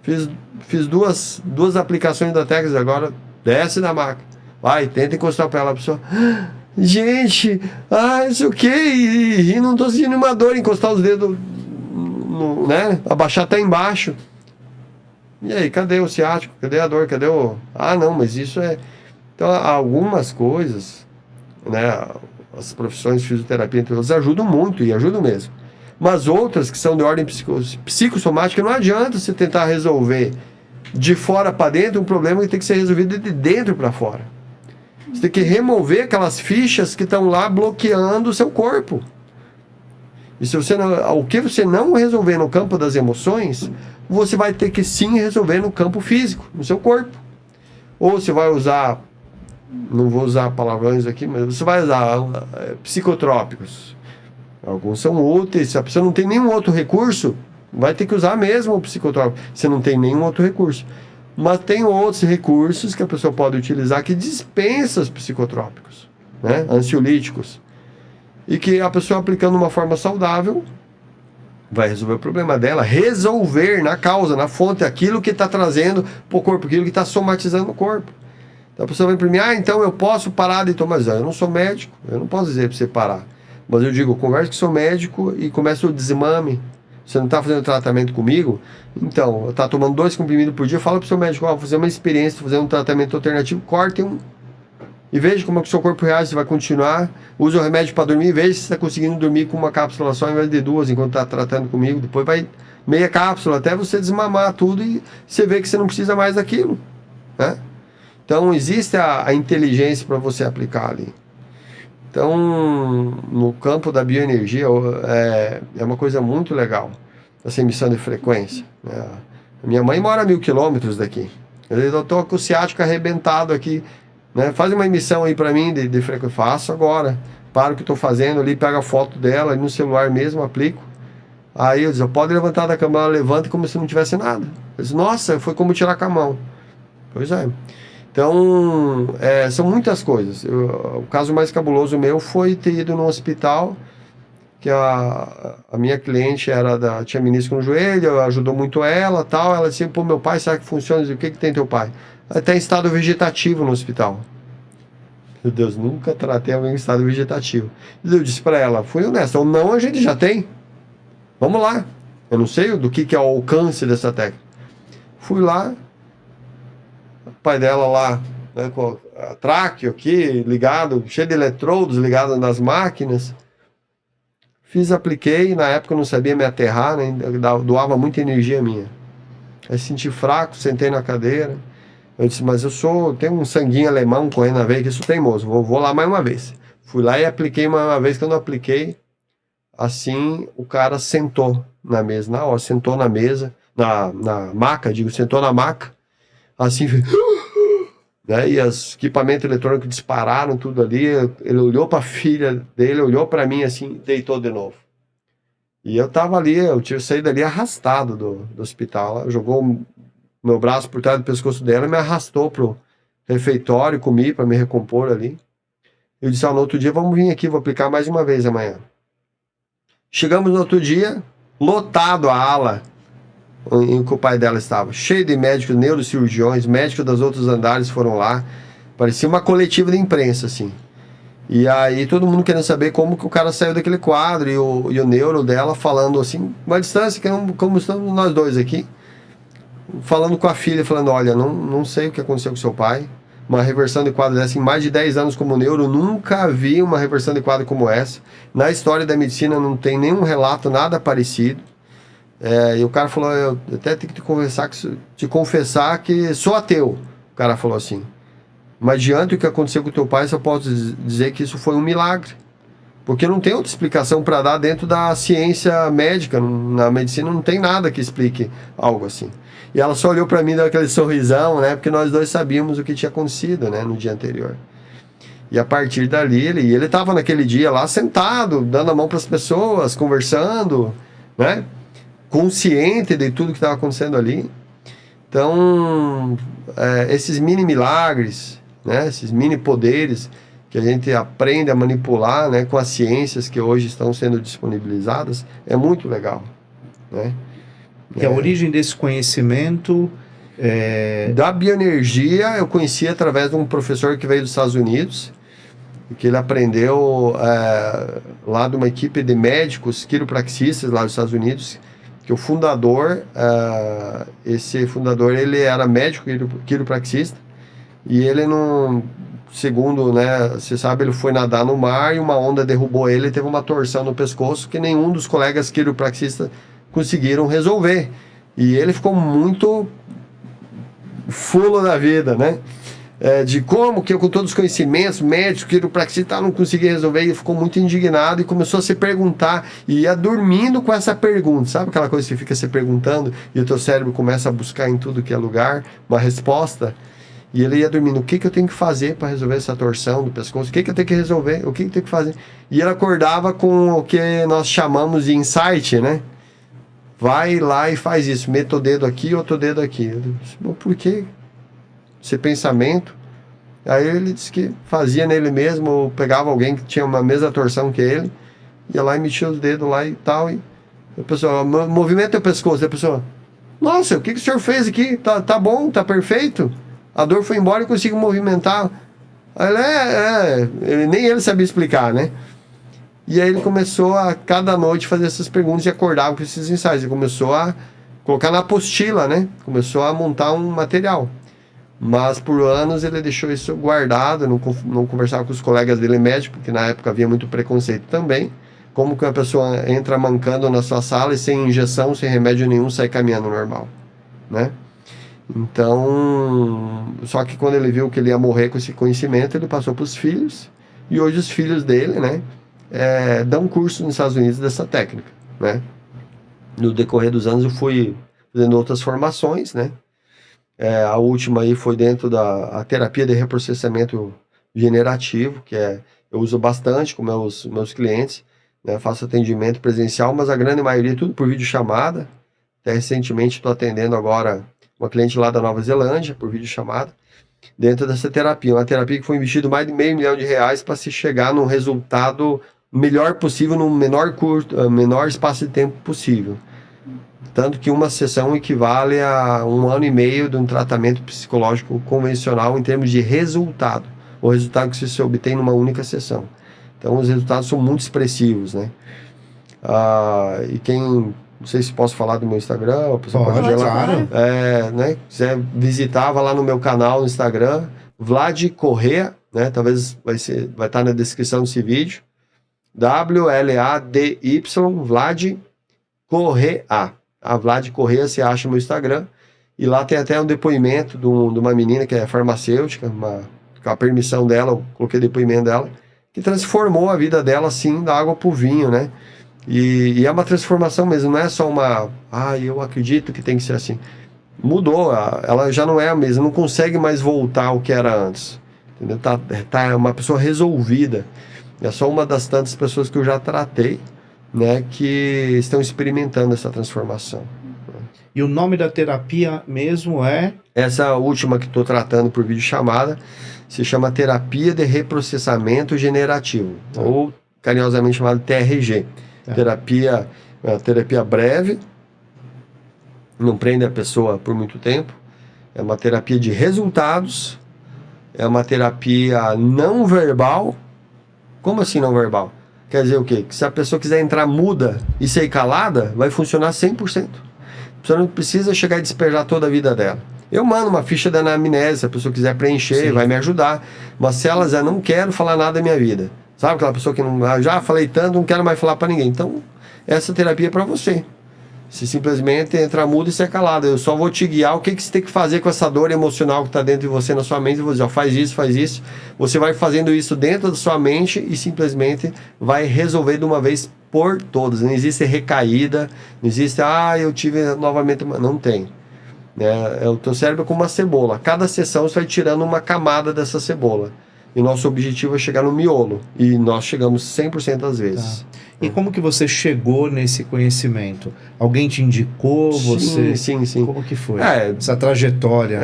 Fiz duas aplicações da técnica, agora desce na maca. Vai, tenta encostar pra ela, a pessoa. Gente, isso o quê? E não tô sentindo uma dor, encostar os dedos, né? Abaixar até embaixo. E aí, cadê o ciático? Cadê a dor? Cadê o... não, mas isso é... Então, algumas coisas, né? As profissões de fisioterapia, entre outras, ajudam muito, e ajudam mesmo. Mas outras que são de ordem psicossomática, não adianta você tentar resolver de fora para dentro um problema que tem que ser resolvido de dentro para fora. Você tem que remover aquelas fichas que estão lá bloqueando o seu corpo. E se você não, o que você não resolver no campo das emoções, você vai ter que sim resolver no campo físico, no seu corpo. Ou você vai usar, não vou usar palavrões aqui, mas você vai usar psicotrópicos. Alguns são úteis. Se a pessoa não tem nenhum outro recurso, vai ter que usar mesmo o psicotrópico. Se não tem nenhum outro recurso. Mas tem outros recursos que a pessoa pode utilizar que dispensa os psicotrópicos, né? Ansiolíticos. E que a pessoa aplicando de uma forma saudável vai resolver o problema dela, resolver na causa, na fonte, aquilo que está trazendo para o corpo, aquilo que está somatizando o corpo. Então a pessoa vem para mim, então eu posso parar de tomar. Eu não sou médico, eu não posso dizer para você parar. Mas eu digo, converse com o seu médico e começa o desmame. Você não está fazendo tratamento comigo? Então, está tomando 2 comprimidos por dia, fala para o seu médico, vou fazer uma experiência, fazer um tratamento alternativo, corte um. E veja como é que o seu corpo reage, se vai continuar. Use o remédio para dormir, veja se você está conseguindo dormir com uma cápsula só, ao invés de 2, enquanto está tratando comigo. Depois vai meia cápsula, até você desmamar tudo e você vê que você não precisa mais daquilo, né? Então, existe a inteligência para você aplicar ali. Então, no campo da bioenergia, é uma coisa muito legal, essa emissão de frequência, né? Minha mãe mora a 1.000 quilômetros daqui. Eu estou com o ciático arrebentado aqui, né? Faz uma emissão aí para mim de frequência. Faço agora. Paro o que estou fazendo ali, pego a foto dela, no celular mesmo, aplico. Aí eu digo, pode levantar da cama, ela levanta como se não tivesse nada. Eu digo, nossa, foi como tirar com a mão. Pois é. Então, são muitas coisas. O caso mais cabuloso meu foi ter ido num hospital, que a minha cliente tinha menisco no joelho, ajudou muito ela, tal. Ela disse, pô, meu pai, será que funciona? Eu disse, o que tem teu pai? Ela está em estado vegetativo no hospital. Meu Deus, nunca tratei alguém em estado vegetativo. Eu disse para ela, fui honesto, ou não, a gente já tem. Vamos lá. Eu não sei do que é o alcance dessa técnica. Fui lá, o pai dela lá, né, com a tráqueo aqui, ligado, cheio de eletrodos, ligado nas máquinas. Apliquei, na época eu não sabia me aterrar, né, doava muita energia minha. Aí senti fraco, sentei na cadeira. Eu disse, mas tenho um sanguinho alemão correndo na veia, que eu sou teimoso, vou lá mais uma vez. Fui lá e apliquei mais uma vez, que eu não apliquei. Assim, o cara sentou na mesa, na hora, sentou na mesa, na maca, sentou na maca. Assim, né, e os equipamentos eletrônicos dispararam tudo ali. Ele olhou para a filha dele, olhou para mim assim, deitou de novo. E eu tava ali, eu tinha saído dali arrastado do hospital. Ela jogou meu braço por trás do pescoço dela e me arrastou pro refeitório, comi para me recompor ali. Eu disse, no outro dia vamos vir aqui, vou aplicar mais uma vez amanhã. Chegamos no outro dia, lotado a ala em que o pai dela estava, cheio de médicos, neurocirurgiões, médicos dos outros andares foram lá, parecia uma coletiva de imprensa, assim. E aí todo mundo querendo saber como que o cara saiu daquele quadro, e o neuro dela falando assim, uma distância, como estamos nós dois aqui, falando com a filha, falando, olha, não sei o que aconteceu com seu pai, uma reversão de quadro dessa, em mais de 10 anos como neuro, nunca vi uma reversão de quadro como essa, na história da medicina não tem nenhum relato, nada parecido. E o cara falou, eu até tenho que te confessar que sou ateu. O cara falou assim, mas diante do que aconteceu com o teu pai, só posso dizer que isso foi um milagre. Porque não tem outra explicação para dar dentro da ciência médica, na medicina não tem nada que explique algo assim. E ela só olhou para mim, deu aquele sorrisão, né? Porque nós dois sabíamos o que tinha acontecido, né? No dia anterior. E a partir dali, ele estava naquele dia lá sentado, dando a mão para as pessoas, conversando, né? Consciente de tudo que estava acontecendo ali. Então, esses mini milagres, né, esses mini poderes que a gente aprende a manipular, né, com as ciências que hoje estão sendo disponibilizadas, é muito legal, né? E a origem desse conhecimento da bioenergia eu conheci através de um professor que veio dos Estados Unidos, que ele aprendeu lá de uma equipe de médicos quiropraxistas lá dos Estados Unidos, que o fundador, esse fundador, ele era médico quiropraxista, e ele não segundo, né, você sabe, ele foi nadar no mar e uma onda derrubou ele e teve uma torção no pescoço que nenhum dos colegas quiropraxistas conseguiram resolver. E ele ficou muito fulo da vida, né? De como que eu, com todos os conhecimentos médicos, quiropraxista, não conseguia resolver, e ficou muito indignado e começou a se perguntar, e ia dormindo com essa pergunta, sabe aquela coisa que você fica se perguntando e o teu cérebro começa a buscar em tudo que é lugar uma resposta, e ele ia dormindo, o que eu tenho que fazer para resolver essa torção do pescoço, o que eu tenho que resolver, o que eu tenho que fazer, e ele acordava com o que nós chamamos de insight, né? Vai lá e faz isso, meta o dedo aqui, outro dedo aqui. Eu disse, por quê? Esse pensamento. Aí ele disse que fazia nele mesmo, ou pegava alguém que tinha uma mesma torção que ele, ia lá e mexia os dedos lá e tal, e a pessoa, movimenta o pescoço, a pessoa, nossa, o que o senhor fez aqui? Tá bom, tá perfeito, a dor foi embora e consigo movimentar. Aí nem ele sabia explicar, né? E aí ele começou a, cada noite, fazer essas perguntas e acordava com esses ensaios, ele começou a colocar na apostila, né? Começou a montar um material. Mas por anos ele deixou isso guardado, não conversava com os colegas dele médicos, porque na época havia muito preconceito também. Como que uma pessoa entra mancando na sua sala e sem injeção, sem remédio nenhum, sai caminhando normal, né? Então, só que quando ele viu que ele ia morrer com esse conhecimento, ele passou para os filhos, e hoje os filhos dele, né, dão curso nos Estados Unidos dessa técnica, né? No decorrer dos anos eu fui fazendo outras formações, né? A última aí foi dentro da terapia de reprocessamento generativo, que eu uso bastante com meus clientes, né? Faço atendimento presencial, mas a grande maioria tudo por videochamada. Até recentemente estou atendendo agora uma cliente lá da Nova Zelândia, por videochamada, dentro dessa terapia. Uma terapia que foi investido mais de R$500 mil para se chegar num resultado melhor possível, no menor espaço de tempo possível. Tanto que uma sessão equivale a 1 ano e meio de um tratamento psicológico convencional em termos de resultado. O resultado que se obtém numa única sessão. Então os resultados são muito expressivos, né? E quem, não sei se posso falar do meu Instagram, a pessoa pode ver lá. Claro. Né? Quiser visitar, vai lá no meu canal no Instagram, Vlad Correa, né? Talvez vai estar na descrição desse vídeo. WLADY, Vlad Correa. A Vlad Correa, você acha no meu Instagram, e lá tem até um depoimento de uma menina que é farmacêutica, com a permissão dela, eu coloquei o depoimento dela, que transformou a vida dela, assim, da água pro vinho, né? E é uma transformação mesmo, não é só eu acredito que tem que ser assim. Mudou, ela já não é a mesma, não consegue mais voltar ao que era antes, entendeu? Tá uma pessoa resolvida. É só uma das tantas pessoas que eu já tratei, né, que estão experimentando essa transformação. E o nome da terapia mesmo é? Essa última que estou tratando por videochamada se chama Terapia de Reprocessamento Generativo, ou carinhosamente chamada TRG. Terapia breve, não prende a pessoa por muito tempo, é uma terapia de resultados, é uma terapia não verbal. Como assim não verbal? Quer dizer o quê? Que se a pessoa quiser entrar muda e ser calada, vai funcionar 100%. A pessoa não precisa chegar e despejar toda a vida dela. Eu mando uma ficha da anamnese, se a pessoa quiser preencher, sim, vai me ajudar. Mas se ela já não quero falar nada da minha vida, sabe aquela pessoa que não, já falei tanto, não quero mais falar para ninguém. Então, essa terapia é para você. Se simplesmente entrar mudo e ser calado, eu só vou te guiar o que você tem que fazer com essa dor emocional que está dentro de você, na sua mente. Eu vou dizer, faz isso. Você vai fazendo isso dentro da sua mente e simplesmente vai resolver de uma vez por todas. Não existe recaída, não existe, eu tive novamente. Não tem. O teu cérebro é como uma cebola. Cada sessão você vai tirando uma camada dessa cebola. E nosso objetivo é chegar no miolo. E nós chegamos 100% das vezes. Tá. E como que você chegou nesse conhecimento? Alguém te indicou? Sim. Como que foi? Essa trajetória.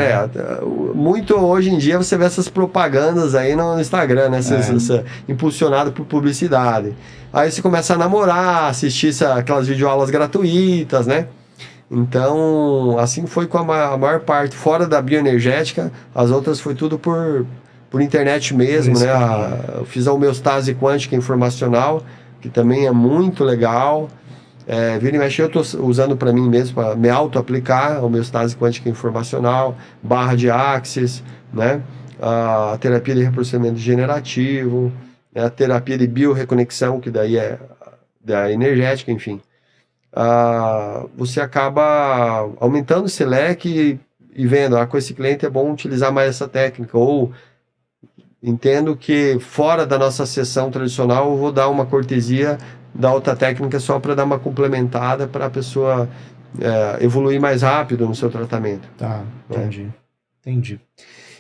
Muito hoje em dia você vê essas propagandas aí no Instagram, né? Impulsionado por publicidade. Aí você começa a namorar, assistir aquelas videoaulas gratuitas, né? Então, assim foi com a maior parte. Fora da bioenergética, as outras foi tudo por internet mesmo, né? Eu fiz a homeostase quântica informacional, que também é muito legal. Vira e mexe, eu estou usando para mim mesmo, para me auto-aplicar a homeostase quântica informacional, barra de Axis, né? a terapia de reprocessamento generativo, né, a terapia de biorreconexão, que daí é da energética, enfim. Você acaba aumentando esse leque e vendo, com esse cliente é bom utilizar mais essa técnica, ou entendo que fora da nossa sessão tradicional eu vou dar uma cortesia da outra técnica só para dar uma complementada para a pessoa evoluir mais rápido no seu tratamento. Tá, entendi.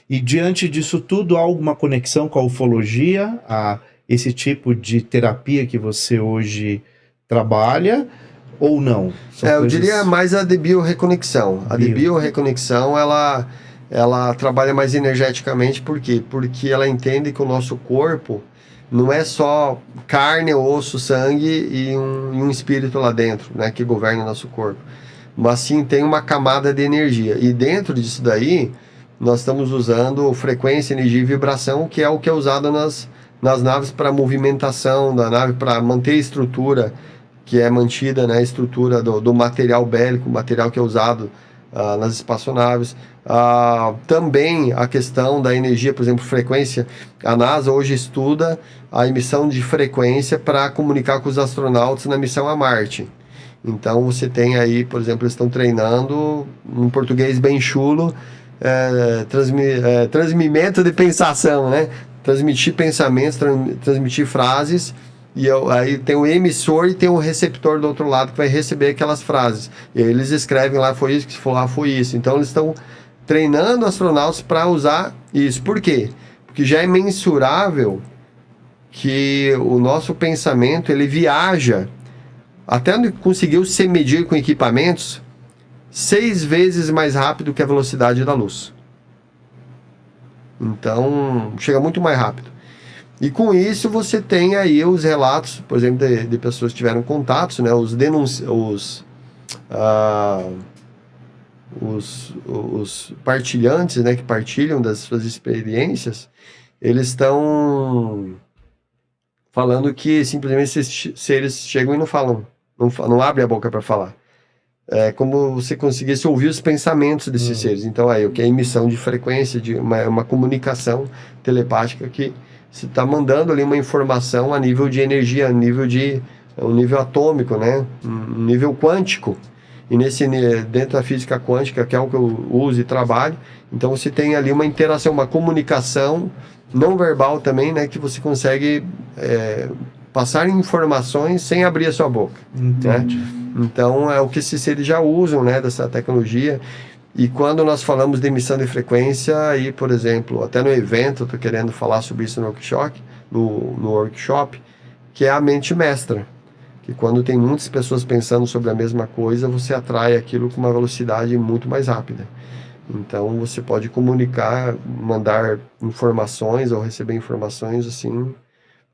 E diante disso tudo, há alguma conexão com a ufologia, a esse tipo de terapia que você hoje trabalha, ou não? Eu diria mais a de biorreconexão. A de biorreconexão, ela trabalha mais energeticamente, por quê? Porque ela entende que o nosso corpo não é só carne, osso, sangue e um espírito lá dentro, né, que governa o nosso corpo. Mas sim tem uma camada de energia. E dentro disso daí, nós estamos usando frequência, energia e vibração, que é o que é usado nas naves para movimentação da nave, para manter a estrutura, que é mantida, né, a estrutura do material bélico, material que é usado nas espaçonaves. Também a questão da energia, por exemplo, frequência. A NASA hoje estuda a emissão de frequência para comunicar com os astronautas na missão a Marte. Então você tem aí, por exemplo, eles estão treinando, em português bem chulo, transmimento de pensação, né? Transmitir pensamentos, transmitir frases, e aí tem o emissor e tem o receptor do outro lado que vai receber aquelas frases. E aí eles escrevem lá, foi isso, que se for lá, foi isso. Então eles estão treinando astronautas para usar isso. Por quê? Porque já é mensurável que o nosso pensamento, ele viaja, até onde conseguiu se medir com equipamentos, 6 vezes mais rápido que a velocidade da luz. Então, chega muito mais rápido. E com isso você tem aí os relatos, por exemplo, de pessoas que tiveram contatos, né? Os partilhantes, né? Que partilham das suas experiências, eles estão falando que simplesmente esses seres chegam e não falam, não abrem a boca para falar. É como você conseguisse ouvir os pensamentos desses seres. Então, aí, o que é emissão de frequência, de uma comunicação telepática que você está mandando ali uma informação a nível de energia, um nível atômico, né? Um nível quântico. E dentro da física quântica, que é o que eu uso e trabalho, então você tem ali uma interação, uma comunicação não verbal também, né? Que você consegue passar informações sem abrir a sua boca. Entendi. Né? Então, é o que esses seres já usam, né, dessa tecnologia. E quando nós falamos de emissão de frequência, aí, por exemplo, até no evento, eu estou querendo falar sobre isso no workshop, que é a mente mestra. Que quando tem muitas pessoas pensando sobre a mesma coisa, você atrai aquilo com uma velocidade muito mais rápida. Então, você pode comunicar, mandar informações ou receber informações, assim,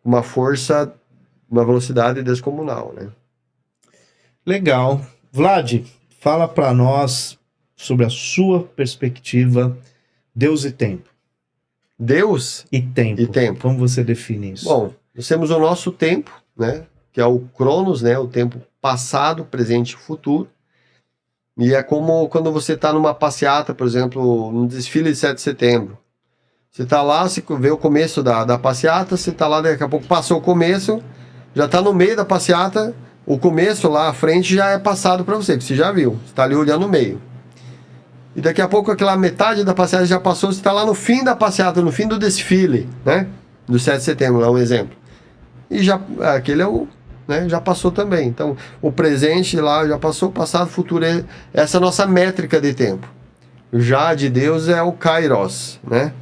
uma força, uma velocidade descomunal, né? Legal. Vlad, fala para nós sobre a sua perspectiva, Deus e tempo. Deus e tempo. Como você define isso? Bom, nós temos o nosso tempo, né? Que é o Cronos, né? O tempo passado, presente e futuro. E é como quando você está numa passeata, por exemplo, no desfile de 7 de setembro. Você está lá, você vê o começo da passeata, você está lá, daqui a pouco passou o começo, já está no meio da passeata. O começo lá à frente já é passado para você, que você já viu. Você está ali olhando no meio. E daqui a pouco aquela metade da passeata já passou, você está lá no fim da passeata, no fim do desfile, né? Do 7 de setembro, lá um exemplo. E já, aquele né, já passou também. Então, o presente lá já passou, passado, futuro, essa é a nossa métrica de tempo. Já de Deus é o Kairos, né?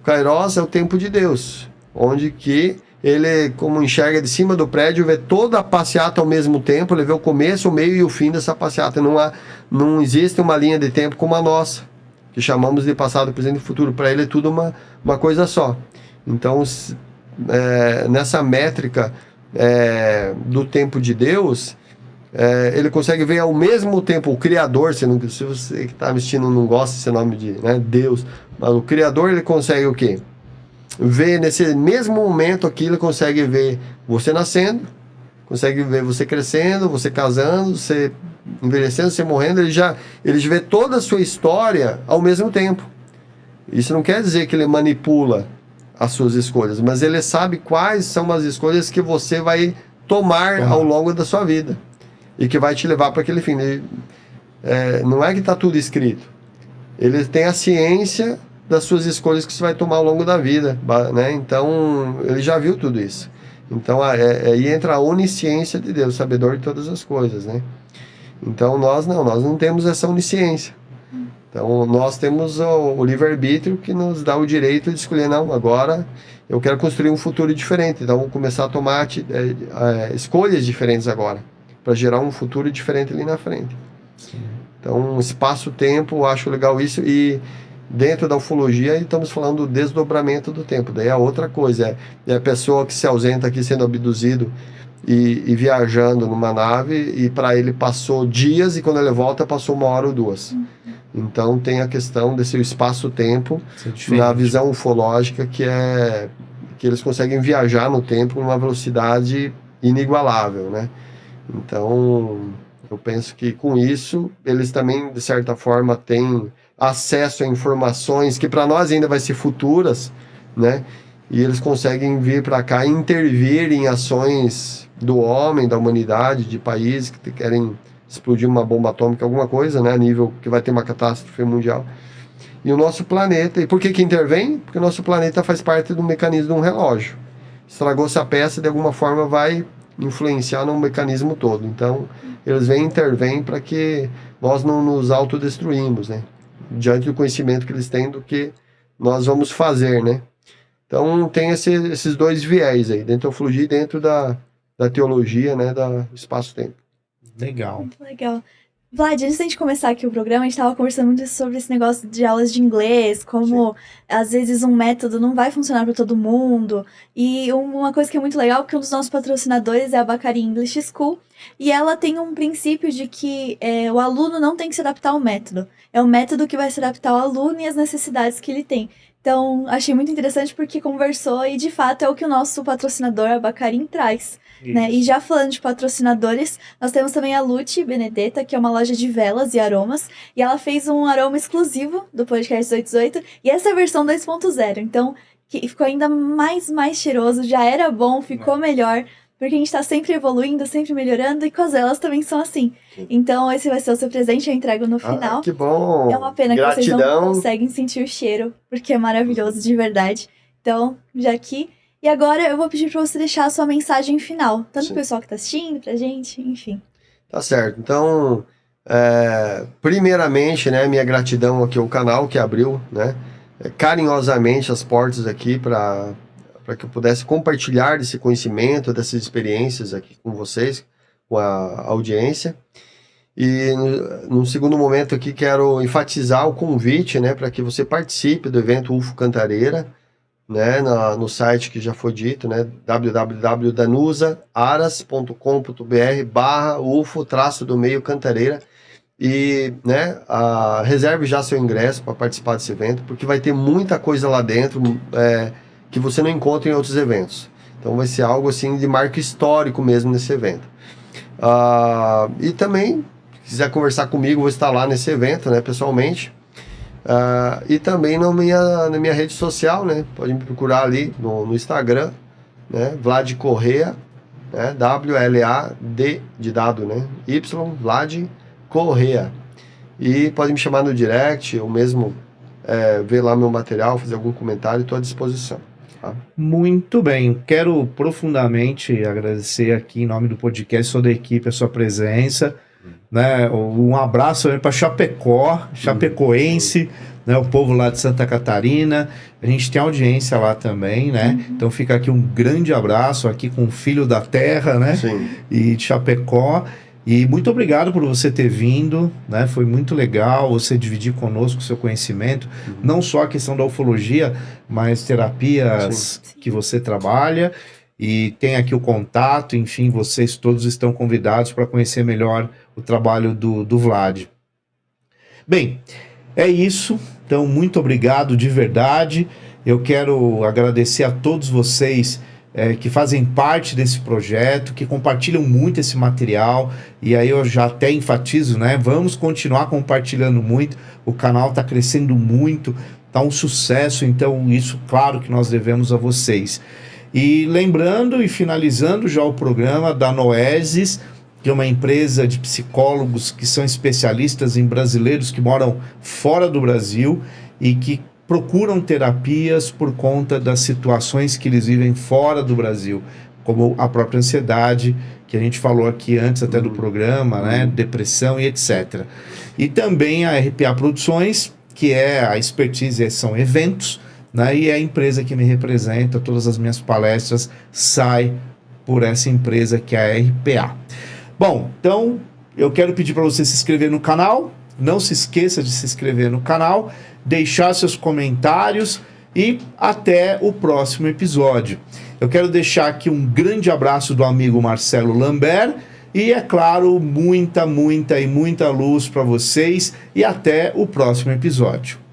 O Kairos é o tempo de Deus, onde que ele, como enxerga de cima do prédio, vê toda a passeata ao mesmo tempo, ele vê o começo, o meio e o fim dessa passeata. Não existe uma linha de tempo como a nossa, que chamamos de passado, presente e futuro. Para ele é tudo uma coisa só. Então, nessa métrica do tempo de Deus, ele consegue ver ao mesmo tempo o Criador. Se você que está assistindo não gosta desse nome de Deus, mas o Criador, ele consegue o quê? Ver nesse mesmo momento aqui, ele consegue ver você nascendo, consegue ver você crescendo, você casando, você envelhecendo, você morrendo. Ele vê toda a sua história ao mesmo tempo. Isso não quer dizer que ele manipula as suas escolhas, mas ele sabe quais são as escolhas que você vai tomar ao longo da sua vida e que vai te levar para aquele fim. Não é que está tudo escrito. Ele tem a ciência das suas escolhas que você vai tomar ao longo da vida, né? Então, ele já viu tudo isso. Então, aí entra a onisciência de Deus, sabedor de todas as coisas, né? Então, nós não temos essa onisciência. Então, nós temos o livre-arbítrio que nos dá o direito de escolher, não, agora eu quero construir um futuro diferente, então vou começar a tomar escolhas diferentes agora, para gerar um futuro diferente ali na frente. Sim. Então, espaço-tempo, eu acho legal isso, e dentro da ufologia estamos falando do desdobramento do tempo, daí é outra coisa, é a pessoa que se ausenta aqui sendo abduzido e viajando numa nave, e para ele passou dias, e quando ele volta passou 1 hora ou 2. Então tem a questão desse espaço-tempo na visão ufológica, que eles conseguem viajar no tempo numa velocidade inigualável, né? Então eu penso que com isso eles também, de certa forma, têm acesso a informações que para nós ainda vai ser futuras, né? E eles conseguem vir para cá e intervir em ações do homem, da humanidade, de países que querem explodir uma bomba atômica, alguma coisa, né, a nível que vai ter uma catástrofe mundial. E o nosso planeta, e por que intervém? Porque o nosso planeta faz parte do mecanismo de um relógio. Estragou-se a peça, de alguma forma vai influenciar no mecanismo todo. Então, eles intervêm para que nós não nos autodestruímos, né, diante do conhecimento que eles têm do que nós vamos fazer, né. Então, tem esses dois viés aí, dentro da ufologia e dentro da teologia, né, da espaço-tempo. Legal. Muito legal. Vlad, antes de a gente começar aqui o programa, a gente estava conversando muito sobre esse negócio de aulas de inglês, como às vezes um método não vai funcionar para todo mundo. E uma coisa que é muito legal, que um dos nossos patrocinadores é a Bacari English School, e ela tem um princípio de que o aluno não tem que se adaptar ao método. É o método que vai se adaptar ao aluno e às necessidades que ele tem. Então, achei muito interessante porque conversou e, de fato, é o que o nosso patrocinador, a Bacari, traz. Né? E já falando de patrocinadores, nós temos também a Lute Benedetta, que é uma loja de velas e aromas, e ela fez um aroma exclusivo do podcast 1818, e essa é a versão 2.0, então que ficou ainda mais cheiroso, já era bom, ficou melhor, porque a gente tá sempre evoluindo, sempre melhorando, e com as velas também são assim. Então esse vai ser o seu presente, eu entrego no final. Que bom! É uma pena que vocês não conseguem sentir o cheiro, porque é maravilhoso de verdade. Então, já aqui... E agora eu vou pedir para você deixar a sua mensagem final, tanto pro pessoal que tá assistindo, pra gente, enfim. Tá certo. Então, primeiramente, né, minha gratidão aqui ao canal que abriu, né, carinhosamente as portas aqui para que eu pudesse compartilhar desse conhecimento, dessas experiências aqui com vocês, com a audiência. E no segundo momento aqui quero enfatizar o convite, né, para que você participe do evento UFO Cantareira, né, no site que já foi dito, né, www.danusaaras.com.br/UFO-do-meio Cantareira, e, né, reserve já seu ingresso para participar desse evento, porque vai ter muita coisa lá dentro que você não encontra em outros eventos. Então vai ser algo assim de marco histórico mesmo nesse evento. E também, se quiser conversar comigo, vou estar lá nesse evento, né, pessoalmente. E também na minha rede social, né? Pode me procurar ali no Instagram, né? Vlad Correa, né? WLAD de dado, né? Y Vlad Correa. E pode me chamar no direct, ou mesmo ver lá meu material, fazer algum comentário, estou à disposição. Tá? Muito bem, quero profundamente agradecer aqui em nome do podcast, toda a equipe, a sua presença. Né, um abraço para Chapecó, chapecoense, né, o povo lá de Santa Catarina, a gente tem audiência lá também, né, então fica aqui um grande abraço aqui com o filho da terra, né, e de Chapecó, e muito obrigado por você ter vindo, né, foi muito legal você dividir conosco o seu conhecimento, não só a questão da ufologia, mas terapias que você trabalha, e tem aqui o contato, enfim, vocês todos estão convidados para conhecer melhor o trabalho do Vlad. Bem, é isso. Então, muito obrigado de verdade. Eu quero agradecer a todos vocês que fazem parte desse projeto, que compartilham muito esse material. E aí eu já até enfatizo, né? Vamos continuar compartilhando muito. O canal está crescendo muito. tá um sucesso, então isso, claro que nós devemos a vocês. E lembrando e finalizando já o programa da Noesis, que é uma empresa de psicólogos que são especialistas em brasileiros que moram fora do Brasil e que procuram terapias por conta das situações que eles vivem fora do Brasil, como a própria ansiedade, que a gente falou aqui antes até do programa, né? Depressão e etc. E também a RPA Produções, que é a expertise, são eventos, né? E é a empresa que me representa, todas as minhas palestras saem por essa empresa que é a RPA. Bom, então eu quero pedir para você se inscrever no canal, não se esqueça de se inscrever no canal, deixar seus comentários e até o próximo episódio. Eu quero deixar aqui um grande abraço do amigo Marcelo Lambert e, é claro, muita luz para vocês e até o próximo episódio.